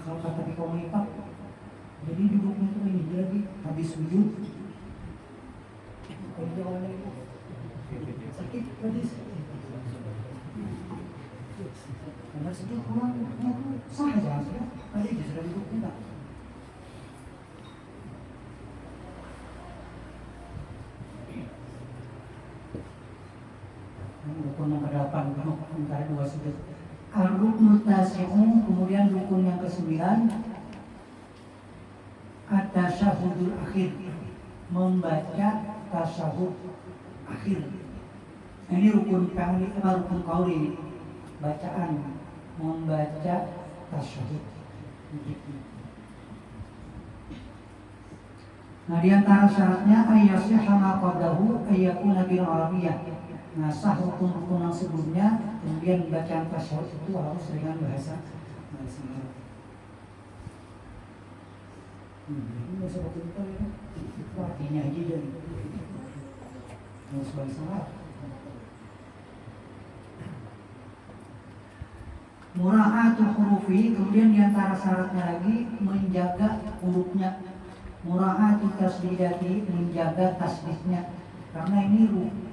kalau kata di komunitas, jadi duduknya itu ini lagi habis sujud sakit habis karena sujud pulang duduknya itu sah aja sudah tadi dia sudah duduk enggak. Rukun yang ke-8 antara dua sujud. Ar-ruknut tasi'u, kemudian rukun yang ke-9 at-tasyahudul akhir, membaca tasyahud akhir. Ini rukun kauli, bacaan membaca tasyahud. Nah di antara syaratnya ayyasihha ma qablahu ayyakuna bil arabiyyah. Nah sah rukun-rukun yang sebelumnya, kemudian bacaan tasyahud itu harus dengan bahasa Arab. Ini bahasa betul ya. Artinya aja jadi harus bahasa Arab. Mura'atul hurufi, kemudian di antara syaratnya lagi menjaga hurufnya. Mura'atul tasdidati, menjaga tasdidnya. Karena ini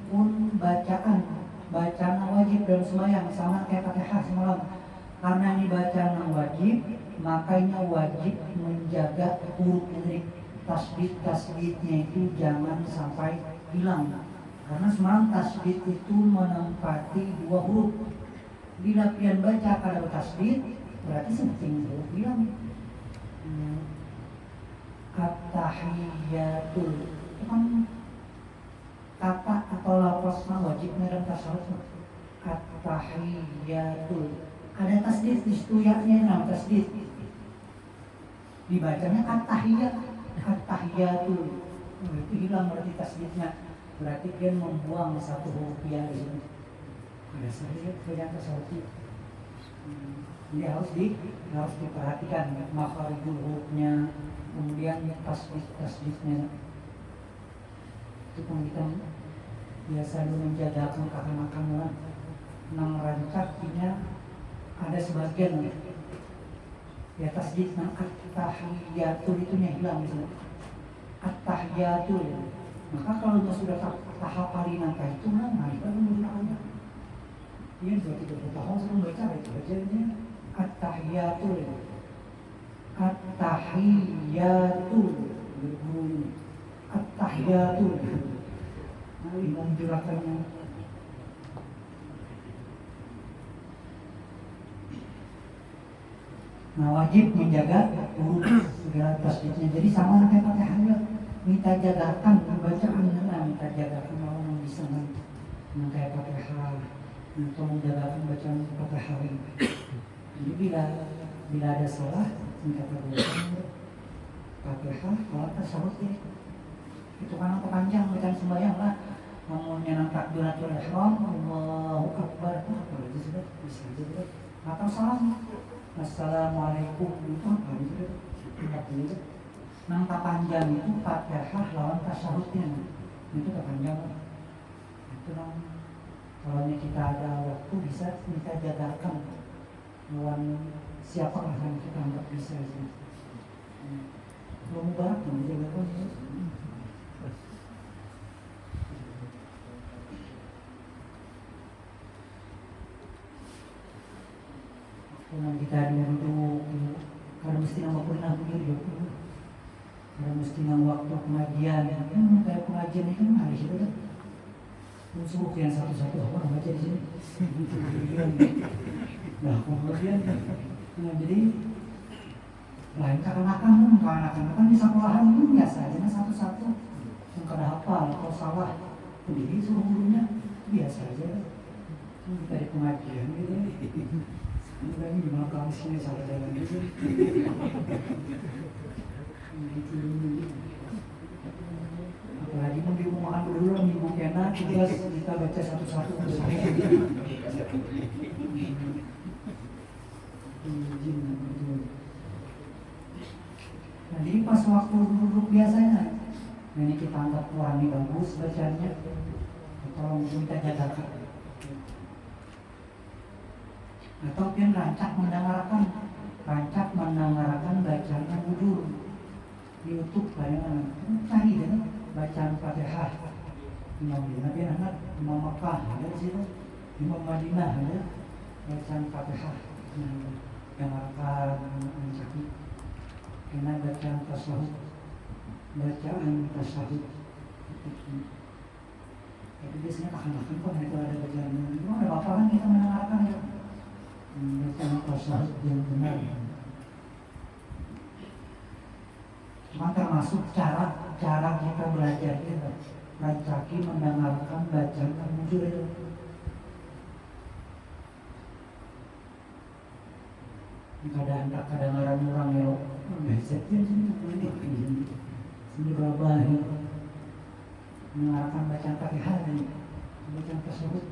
pun bacaan wajib dalam sembahyang sama kayak Fatihah semalam. Karena ini bacaan wajib, makanya wajib menjaga huruf dari tasbih-tasbihnya itu jangan sampai hilang. Karena semalam tasbih itu menempati 2 huruf. Bila pian baca kada tasbih, berarti seperti huruf hilang. At-tahiyatul itu kan kata atau lafaznya wajib dalam tasawuf. At-tahiyatul ada tasdid di situ ya-nya nama tasdid. Dibacanya at-tahiyatul. Itu hilang berarti tasdidnya. Berarti dia membuang 1 huruf ya di sini. Ada saja bacaan tasawuf. Ini harus diperhatikan makharijul hurufnya, kemudian tasdidnya. Itu pun kita biasa menjaga akan nang rancaknya ada sebagian ya tasdid nang at-tahiyatul itu hilang misalnya. At-tahiyatul. Maka kalau sudah tahap hari nangka itu kita menggunakannya. Dia 2-3 tahun sebelum baca itu bacanya at-tahiyatul. At-tahiyatul. At-tahiyatul. Nah, imam jurakannya. Nah, wajib menjaga huruf segala tasdidnya. Jadi sama kayak Fatihah, minta jagakan bacaannya lah, minta jagakan mau bisa kayak Fatihah, atau menjagakan bacaan Fatihah. Jadi bila ada salah, minta perbuatan Fatihah, kalau tasawuf itu kan panjang bacaan sembahyang lah. Namun yang takbiratul ihram, Allahu Akbar, kalau itu sudah bisa juga. Atau salam. Assalamualaikum itu apa itu? Nang panjang itu Fatihah lawan tasyahudnya. Itu panjang. Itu nang kalau kita ada waktu bisa kita jagakan lawan siapa yang kita anggap bisa sih. Belum barat menjagakan ya. Kalau kita duduk, kalau mesti nama pernah duduk, kalau mesti nama waktu pengajian, kayak pengajian itu kan harus itu. Suruh yang satu-satu orang baca di sini. Nah, kemudian, jadi lain kekanakan kan di sekolahan itu biasa aja satu-satu. Yang kada hafal atau salah, jadi suruh gurunya biasa aja. Dari pengajian gitu. Ini di belakang sini salah jalan itu. Apalagi mau diumakan dulu minggu kena kita baca satu-satu bersama. Jadi pas waktu duduk biasanya, ini kita anggap kurang bagus bacanya, atau kita jagakan. Atau dia rancak mendengarkan bacaan wudhu di YouTube banyak cari deh bacaan Fatihah. Imam Nabi anak Imam Makkah ada di situ, Imam Madinah ada bacaan Fatihah. Dengarkan mencari karena bacaan tasawuf. Itu biasanya akan kok itu ada bacaan. Itu ada bapak kan kita mendengarkan ya. Bacaan tasawuf yang benar. Cuma termasuk cara kita belajar itu rancaki mendengarkan bacaan al-mujur itu. Kadang-kadang orang yang biasanya sini berubah mendengarkan bacaan Fatihah dan bacaan tasawuf.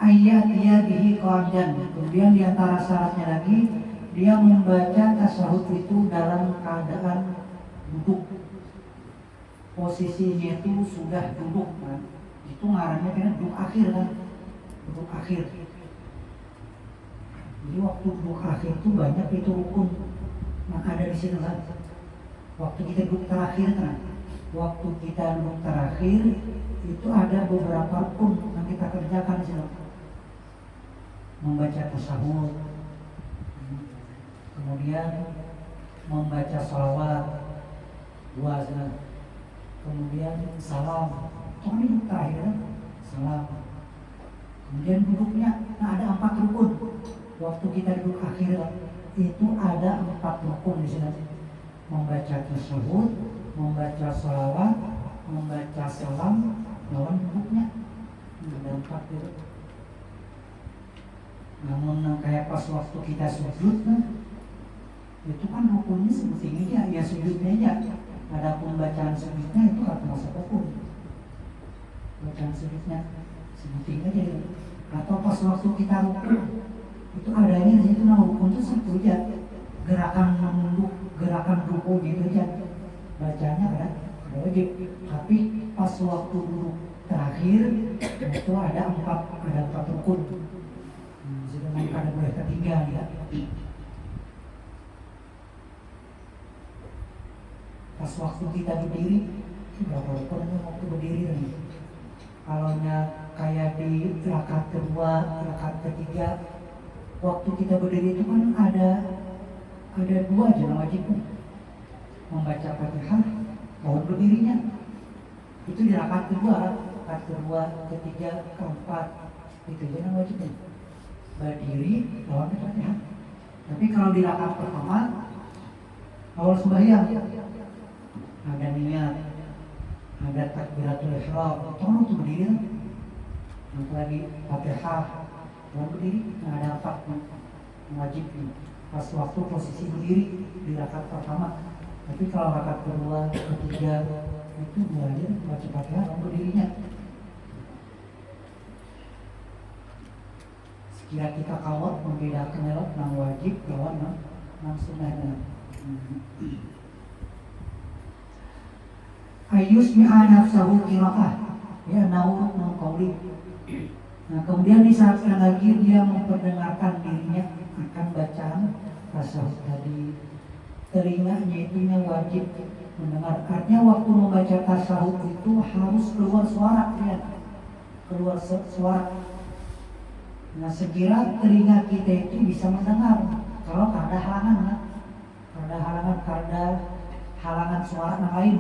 Ayat dia bihiqadan. Kemudian diantara syaratnya lagi dia membaca tasawuf itu dalam keadaan duduk. Posisinya itu sudah duduk kan. Itu ngarannya kan duduk akhir kan. Duduk akhir. Jadi waktu duduk akhir itu banyak itu rukun yang ada di situ kan. Waktu kita duduk terakhir kan, waktu kita duduk terakhir itu ada beberapa rukun yang kita kerjakan di situ. Membaca tasyahud, kemudian membaca sholawat dua saja, kemudian salam, ini duduk terakhir kan, salam. Kemudian duduknya ada 4 rukun. Waktu kita duduk akhir itu ada 4 rukun di sini. Membaca tasyahud, membaca sholawat, membaca salam, lawan duduknya. Ada 4 itu. Namun kayak pas waktu kita sujud kan, itu kan rukunnya semestinya ya sujudnya aja. Adapun bacaan sujudnya itu nggak termasuk rukun. Bacaan sujudnya semestinya aja. Atau pas waktu kita rukun itu adanya di situ rukun itu satu aja. Gerakan menunduk, gerakan ruku gitu aja. Bacanya ada wajib. Tapi pas waktu duduk terakhir itu ada 4 rukun. Sedangkan ada boleh ketiga ya. Pas waktu kita berdiri, berapa rukun waktu berdiri nih? Kalau kayak di rakaat kedua, rakaat ketiga, waktu kita berdiri itu kan ada 2 aja yang wajib, membaca Fatihah, lawan berdirinya. Itu di rakaat kedua, ketiga, keempat, itu aja yang wajibnya. Berdiri, lawan Fatihah. Tapi kalau di rakaat pertama, awal sembahyang, ada niat, ada takbiratul ihram, tolong tuh berdiri. Lagi Fatihah, lawan berdiri, ada 4 wajib nih. Pas waktu posisi berdiri di rakaat pertama. Tapi kalau rakaat kedua, ketiga itu 2 aja wajib Fatihah, lawan berdirinya. Sekira kita kawat membedakan yang wajib lawan yang sunnah. Ayusmi'a nafsahu qira'ah, ya naur mengqauli. Nah, kemudian disyaratkan lagi dia memperdengarkan dirinya akan bacaan tasyahud tadi. Telinganya itu wajib mendengar. Artinya waktu membaca tasyahud itu harus keluar suara, ya. Keluar suara. Nah, sekira telinga kita itu bisa mendengar. Kalau ada halangan, ada halangan suara yang lain.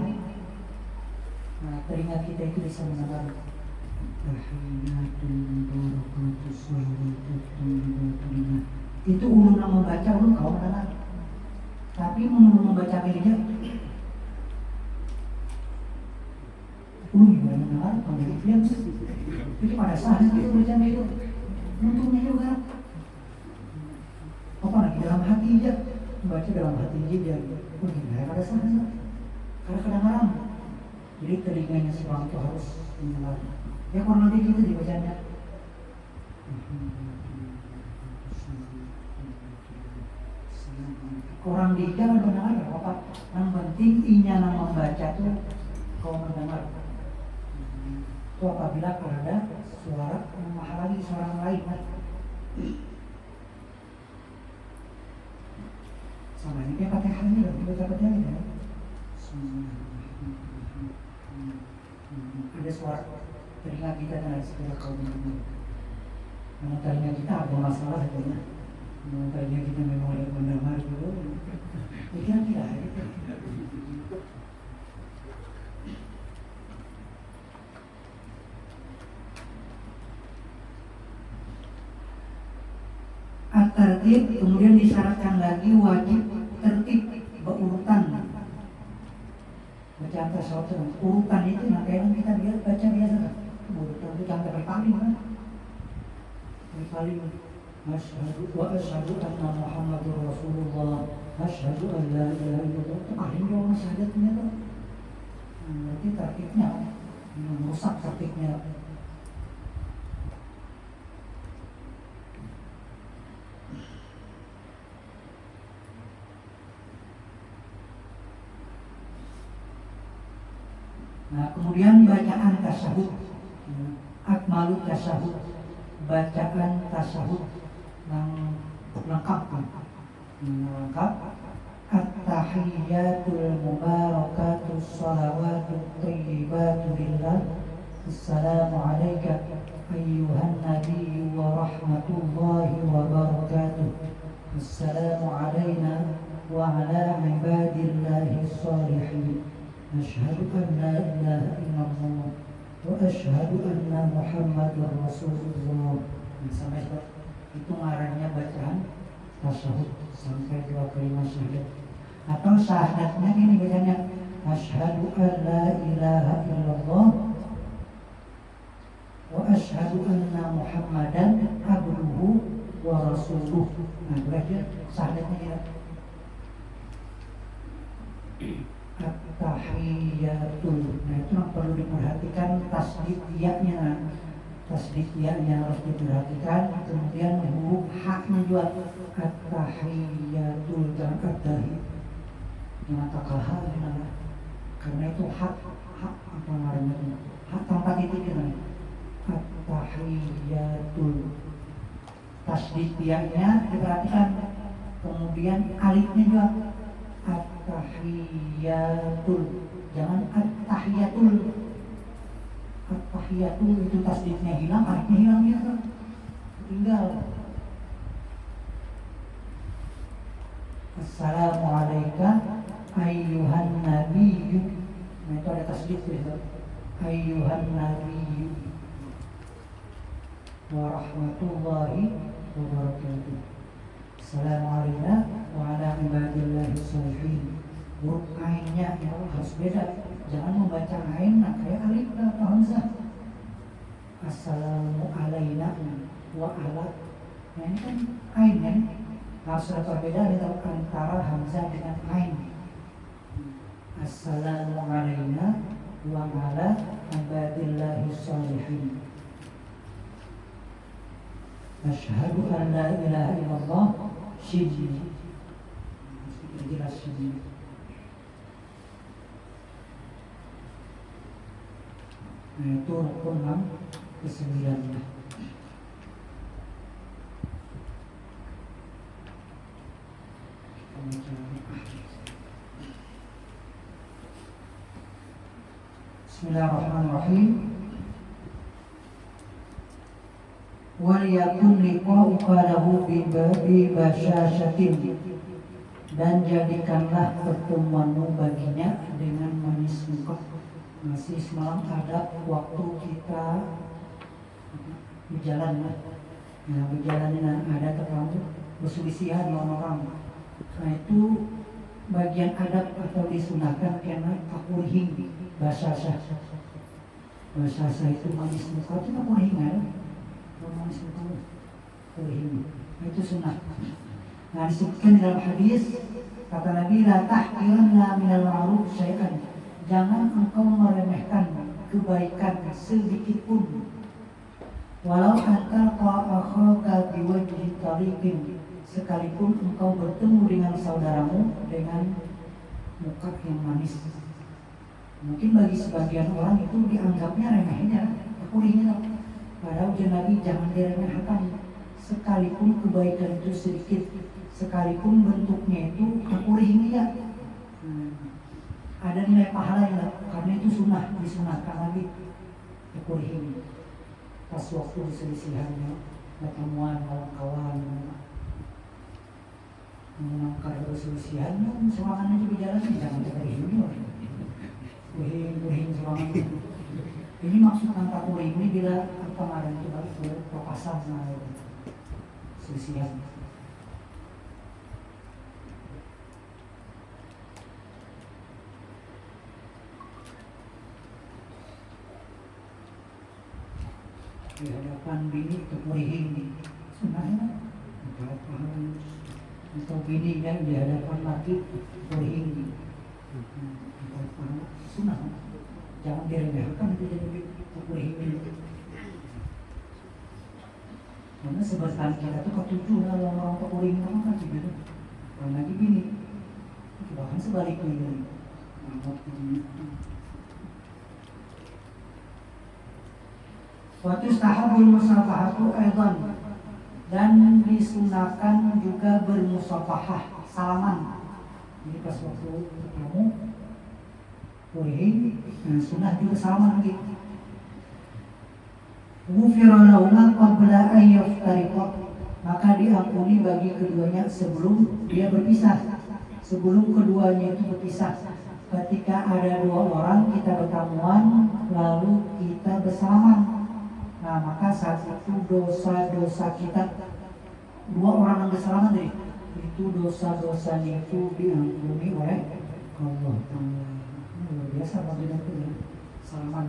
Nah, telinga kita itu bisa mendengar. Itu ulun yang membaca, ulun kau mendengar. Tapi menurut membaca dirinya, ulun juga mendengar, kalau dia itu pada saat itu baca itu, untungnya juga. Apa lagi dalam hati aja, membaca dalam hati aja, untungnya pada saat itu, karena kedengaran. Jadi telinganya seorang itu harus mendengar. Ya kurang lebih gitu dibacanya. Orang di jangan mendengar ya apa. Yang penting inya nama membaca tuh kau mendengar. Itu apabila ada suara menghalangi suara lain kan. Sama ini kayak Fatihah ini loh, baca Fatihah ini ya. Ada suara telinga kita dan segala kaum mendengar. Memang telinga kita ada masalah ya. Memang telinga kita memang ada mendengar dulu. Pikiran tidak ada itu. At-tartib kemudian disyaratkan lagi wajib tertib berurutan. Bacaan tasyahud urutan itu nah kayak kita baca biasa kan. Urutan itu jangan terpaling kan. Terpaling. Asyhadu wa asyhadu anna Muhammadur Rasulullah. Asyhadu an la ilaha illallah. Itu paling doang syahadatnya tuh. Berarti tertibnya merusak tertibnya. Nah, kemudian bacaan tasyahud, akmalut tasyahud, bacaan tasyahud yang lengkap kan? Lengkap. At-tahiyyatul mubarakatus salawatut thayyibatu lillah. Assalamu alayka ayyuhan nabiyyu wa rahmatullahi wa barakatuh. Assalamu alayna wa ala ibadillahi shalihin. Asyhadu an la ilaha illallah wa asyhadu anna Muhammadar Rasulullah. Sampai itu ngarannya bacaan tasyahud sampai 2 kalimat syahadat. Atau syahadatnya ini bacanya asyhadu an la ilaha illallah wa asyhadu anna Muhammadan abduhu wa rasuluh. Nah, berarti syahadatnya at-tahiyyatul. Nah, itu yang perlu diperhatikan tasdid ya-nya. Tasdid ya-nya harus diperhatikan. Kemudian huruf haknya juga at-tahiyyatul dan at-tahi. Jangan takah karena itu hak apa namanya? Hak tanpa titik kan. At-tahiyyatul. Tasdid ya-nya diperhatikan. Kemudian alifnya juga at-tahiyyatul, jangan at-tahiyyatul. At-tahiyyatul itu tasdidnya hilang, alifnya hilang ya kan? Tinggal. Assalamu alayka ayyuhan nabiyyu. Nah itu ada tasdid ya. Ayyuhan nabiyyu wa rahmatullahi wa barakatuh. Assalamualaikum wa ala ibadillahi sholihin. Huruf ainnya harus beda. Jangan membaca ain kayak alif atau hamzah. Assalamu alaina wa ala. Nah ini kan ain kan. Harus ada perbedaan antara hamzah dengan ain. Assalamu alaina wa ala ibadillahi sholihin. Asyhadu an la ilaha illallah. Sini jelas sini. Nah itu rukun 6 ke-9. Bismillahirrahmanirrahim. Waliyakun liqa'uka lahu bi basyashatin, dan jadikanlah pertemuanmu baginya dengan manis muka. Masih semalam ada waktu kita berjalan, nah berjalan ada ketemu perselisihan orang. Nah itu bagian adab atau disunahkan karena takurihing bahasa itu manis muka itu takurihing manis muka takurihing itu sunnah. Nah disebutkan dalam hadis kata Nabi la tahqiranna minal ma'ruf syai'an, jangan engkau meremehkan kebaikan sedikit pun, walau antalqa akhaka biwajhi tariqin, sekalipun engkau bertemu dengan saudaramu dengan muka yang manis. Mungkin bagi sebagian orang itu dianggapnya remehnya, takurihnya. Padahal Nabi jangan diremehkan, sekalipun kebaikan itu sedikit, sekalipun bentuknya itu takurihnya. Ada nilai pahala yang karena itu sunnah, disunahkan lagi takurihnya. Pas waktu selisihannya, pertemuan kawan-kawan, menangkar perselisihan, semangat aja berjalan, jangan takurihnya. Kuring semangat. Ini maksud angka kuring ini bila kemarin itu balik ke papasan selisihan. Di hadapan bini kekurihin sebenarnya atau bini yang di hadapan laki kekurihin sunnah, jangan diremehkan itu jadi kekurihin. Karena sebagian kita tuh ketujuh kalau orang kekurihin kan gitu, kalau lagi bini bahkan sebaliknya Wa tustahabul musafahatu aidan, Dan disunahkan juga bermusafahah, salaman. Jadi pas waktu ketemu sunnah juga salaman lagi. Ghufira lahuma qabla an yaftariqa, maka diampuni bagi keduanya sebelum dia berpisah. Sebelum keduanya itu berpisah, ketika ada dua orang kita bertemuan lalu kita bersalaman, nah maka saat itu dosa-dosa kita, dua orang yang bersalaman tadi, itu dosa-dosanya itu diampuni oleh Allah. Luar biasa bagaimana itu ya, salaman.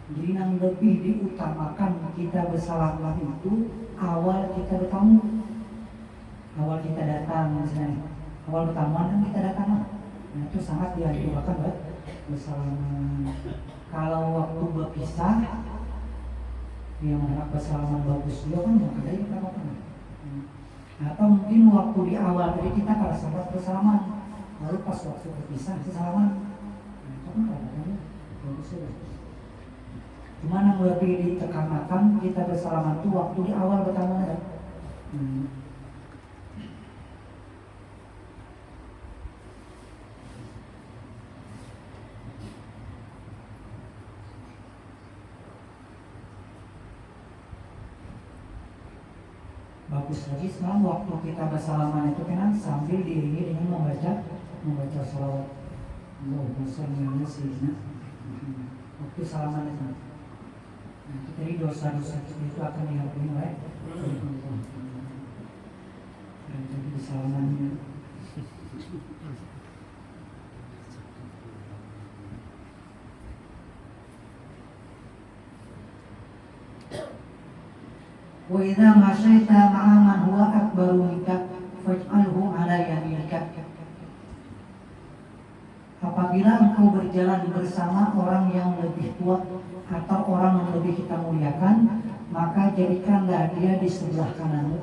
Jadi yang lebih diutamakan kita bersalaman itu awal kita bertemu, awal kita datang misalnya, awal pertemuan kan kita datang, nah itu sangat dianjurkan bersalaman. Kalau waktu berpisah, yang anak bersalaman bagus juga kan nggak ada yang apa-apa. Atau mungkin waktu di awal dari kita kalau sempat bersalaman, lalu pas waktu berpisah bersalaman, nah itu kan kadang-kadang bagus juga. Cuma yang lebih ditekankan kita bersalaman itu waktu di awal pertama ya. Bagus lagi sekarang waktu kita bersalaman itu kan sambil diiringi dengan membaca salawat. Allahumma sholli ala sayyidina Muhammad. Waktu salaman itu. Nah, jadi dosa-dosa itu akan diampuni oleh Allah. Dan jadi salamannya. Wa idza masyaita ma'a man huwa akbaru minka faj'alhu 'ala yaminika. Apabila engkau berjalan bersama orang yang lebih tua atau orang yang lebih kita muliakan, maka jadikanlah dia di sebelah kananmu.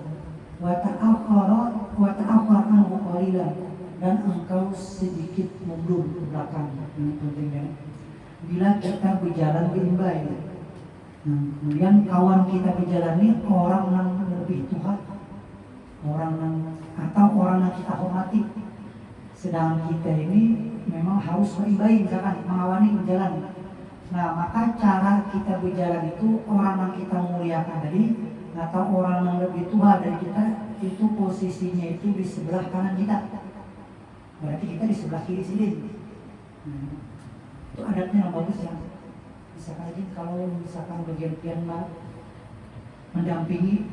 Wa ta'akhkhar anhu qalilan, dan engkau sedikit mundur ke belakang. Ini pentingnya. Bila kita berjalan bimbay, nah, kemudian kawan kita berjalan ini orang yang lebih tua, orang yang atau orang yang kita hormati, sedang kita ini memang harus berimbang, misalkan mengawani berjalan. Nah maka cara kita berjalan itu orang yang kita muliakan tadi atau orang yang lebih tua dari kita itu posisinya itu di sebelah kanan kita, berarti kita di sebelah kiri sini. Itu adatnya yang bagus ya. Misalkan aja kalau misalkan bagian mendampingi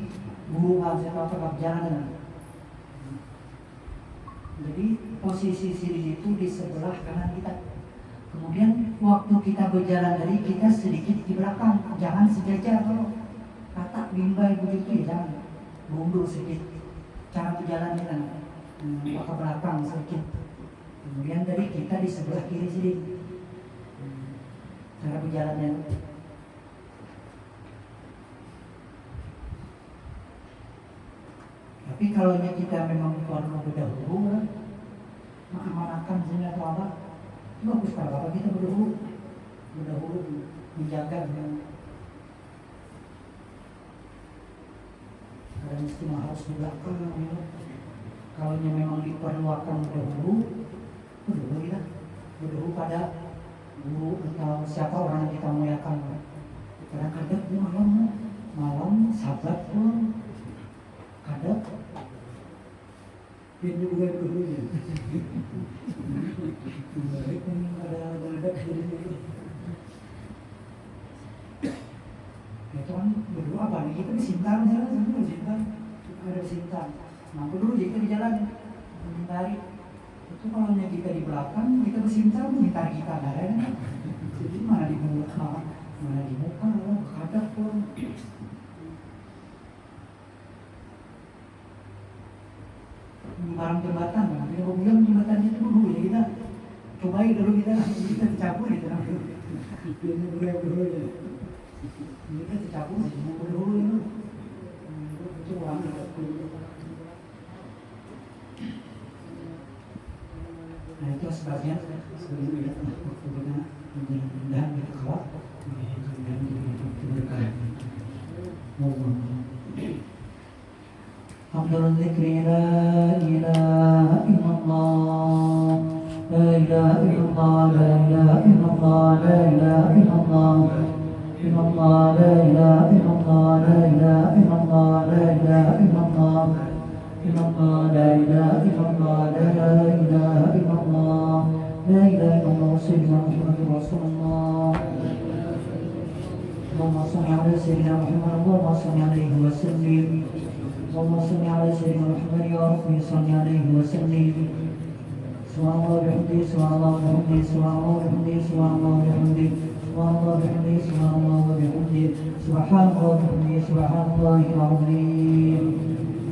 guru atau berjalan. Jadi posisi sini itu di sebelah kanan kita. Kemudian waktu kita berjalan dari kita sedikit di belakang, jangan sejajar. Kalau kata bimbay begitu ya jangan, mundur sedikit. Cara berjalan kita ke belakang sedikit. Kemudian dari kita di sebelah kiri sini. Cara berjalannya. Tapi kalau kita memang perlu berdahulu, mengamankan sini atau apa, bagus kalau kita berdahulu menjaga. Ada mesti harus di belakang. Kalau memang diperlukan berdahulu kita berdahulu pada guru atau siapa orang yang kita muliakan. Kadang-kadang malam sahabat pun kadang ini juga dulunya. Baik ini ada diri dulu. Itu kan berdua apa nih? Kita di Sintang ya, sambil di Sintang. Ada Sintang. Nah, dulu jika di jalan menghindari. Itu kalau kita di belakang, kita bersintang menghindari kita ada. Jadi mana di muka, kadang pun. Barang jembatan, kita bilang jembatannya itu dulu ya kita cobain dulu kita dicabut gitu. Ini dulu ya. Kita dicabut dulu itu. Itu orang nah itu sebabnya sebelumnya kita mudah-mudahan kita kelak mudah-mudahan kita berkah. حمد الذكر لا إله إلا الله لا إله إلا الله لا إله إلا الله لا إله إلا الله إلا الله لا إله إلا الله لا إله إلا الله لا إله إلا الله إلا الله لا إله إلا الله لا إله إلا الله لا إله إلا الله سيدنا محمد رسول الله اللهم صل على سيدنا محمد اللهم صل عليه وسلم اللهم صل على سيدنا محمد يا ربي صل عليه وسلم سبحان الله وبحمده سبحان الله وبحمده سبحان الله وبحمده سبحان الله وبحمده سبحان الله وبحمده سبحان الله وبحمده سبحان الله وبحمده سبحان الله العظيم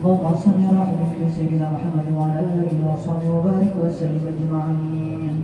اللهم صل على حبيبك سيدنا محمد وعلى آله وصحبه وبارك وسلم أجمعين.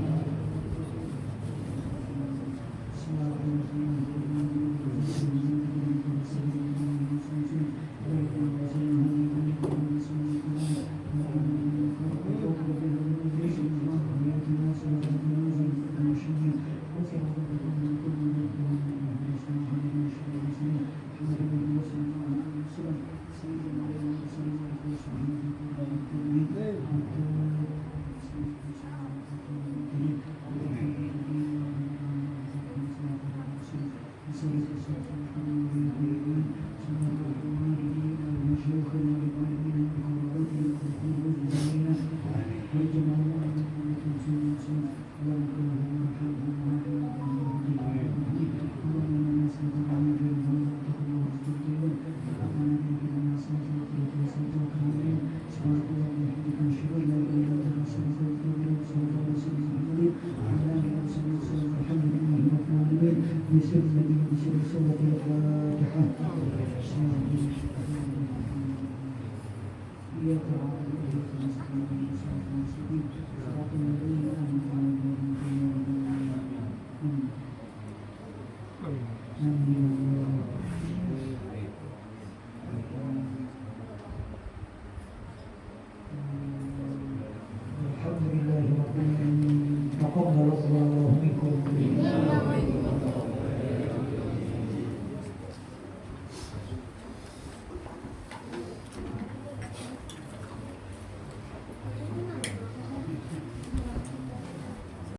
Amin.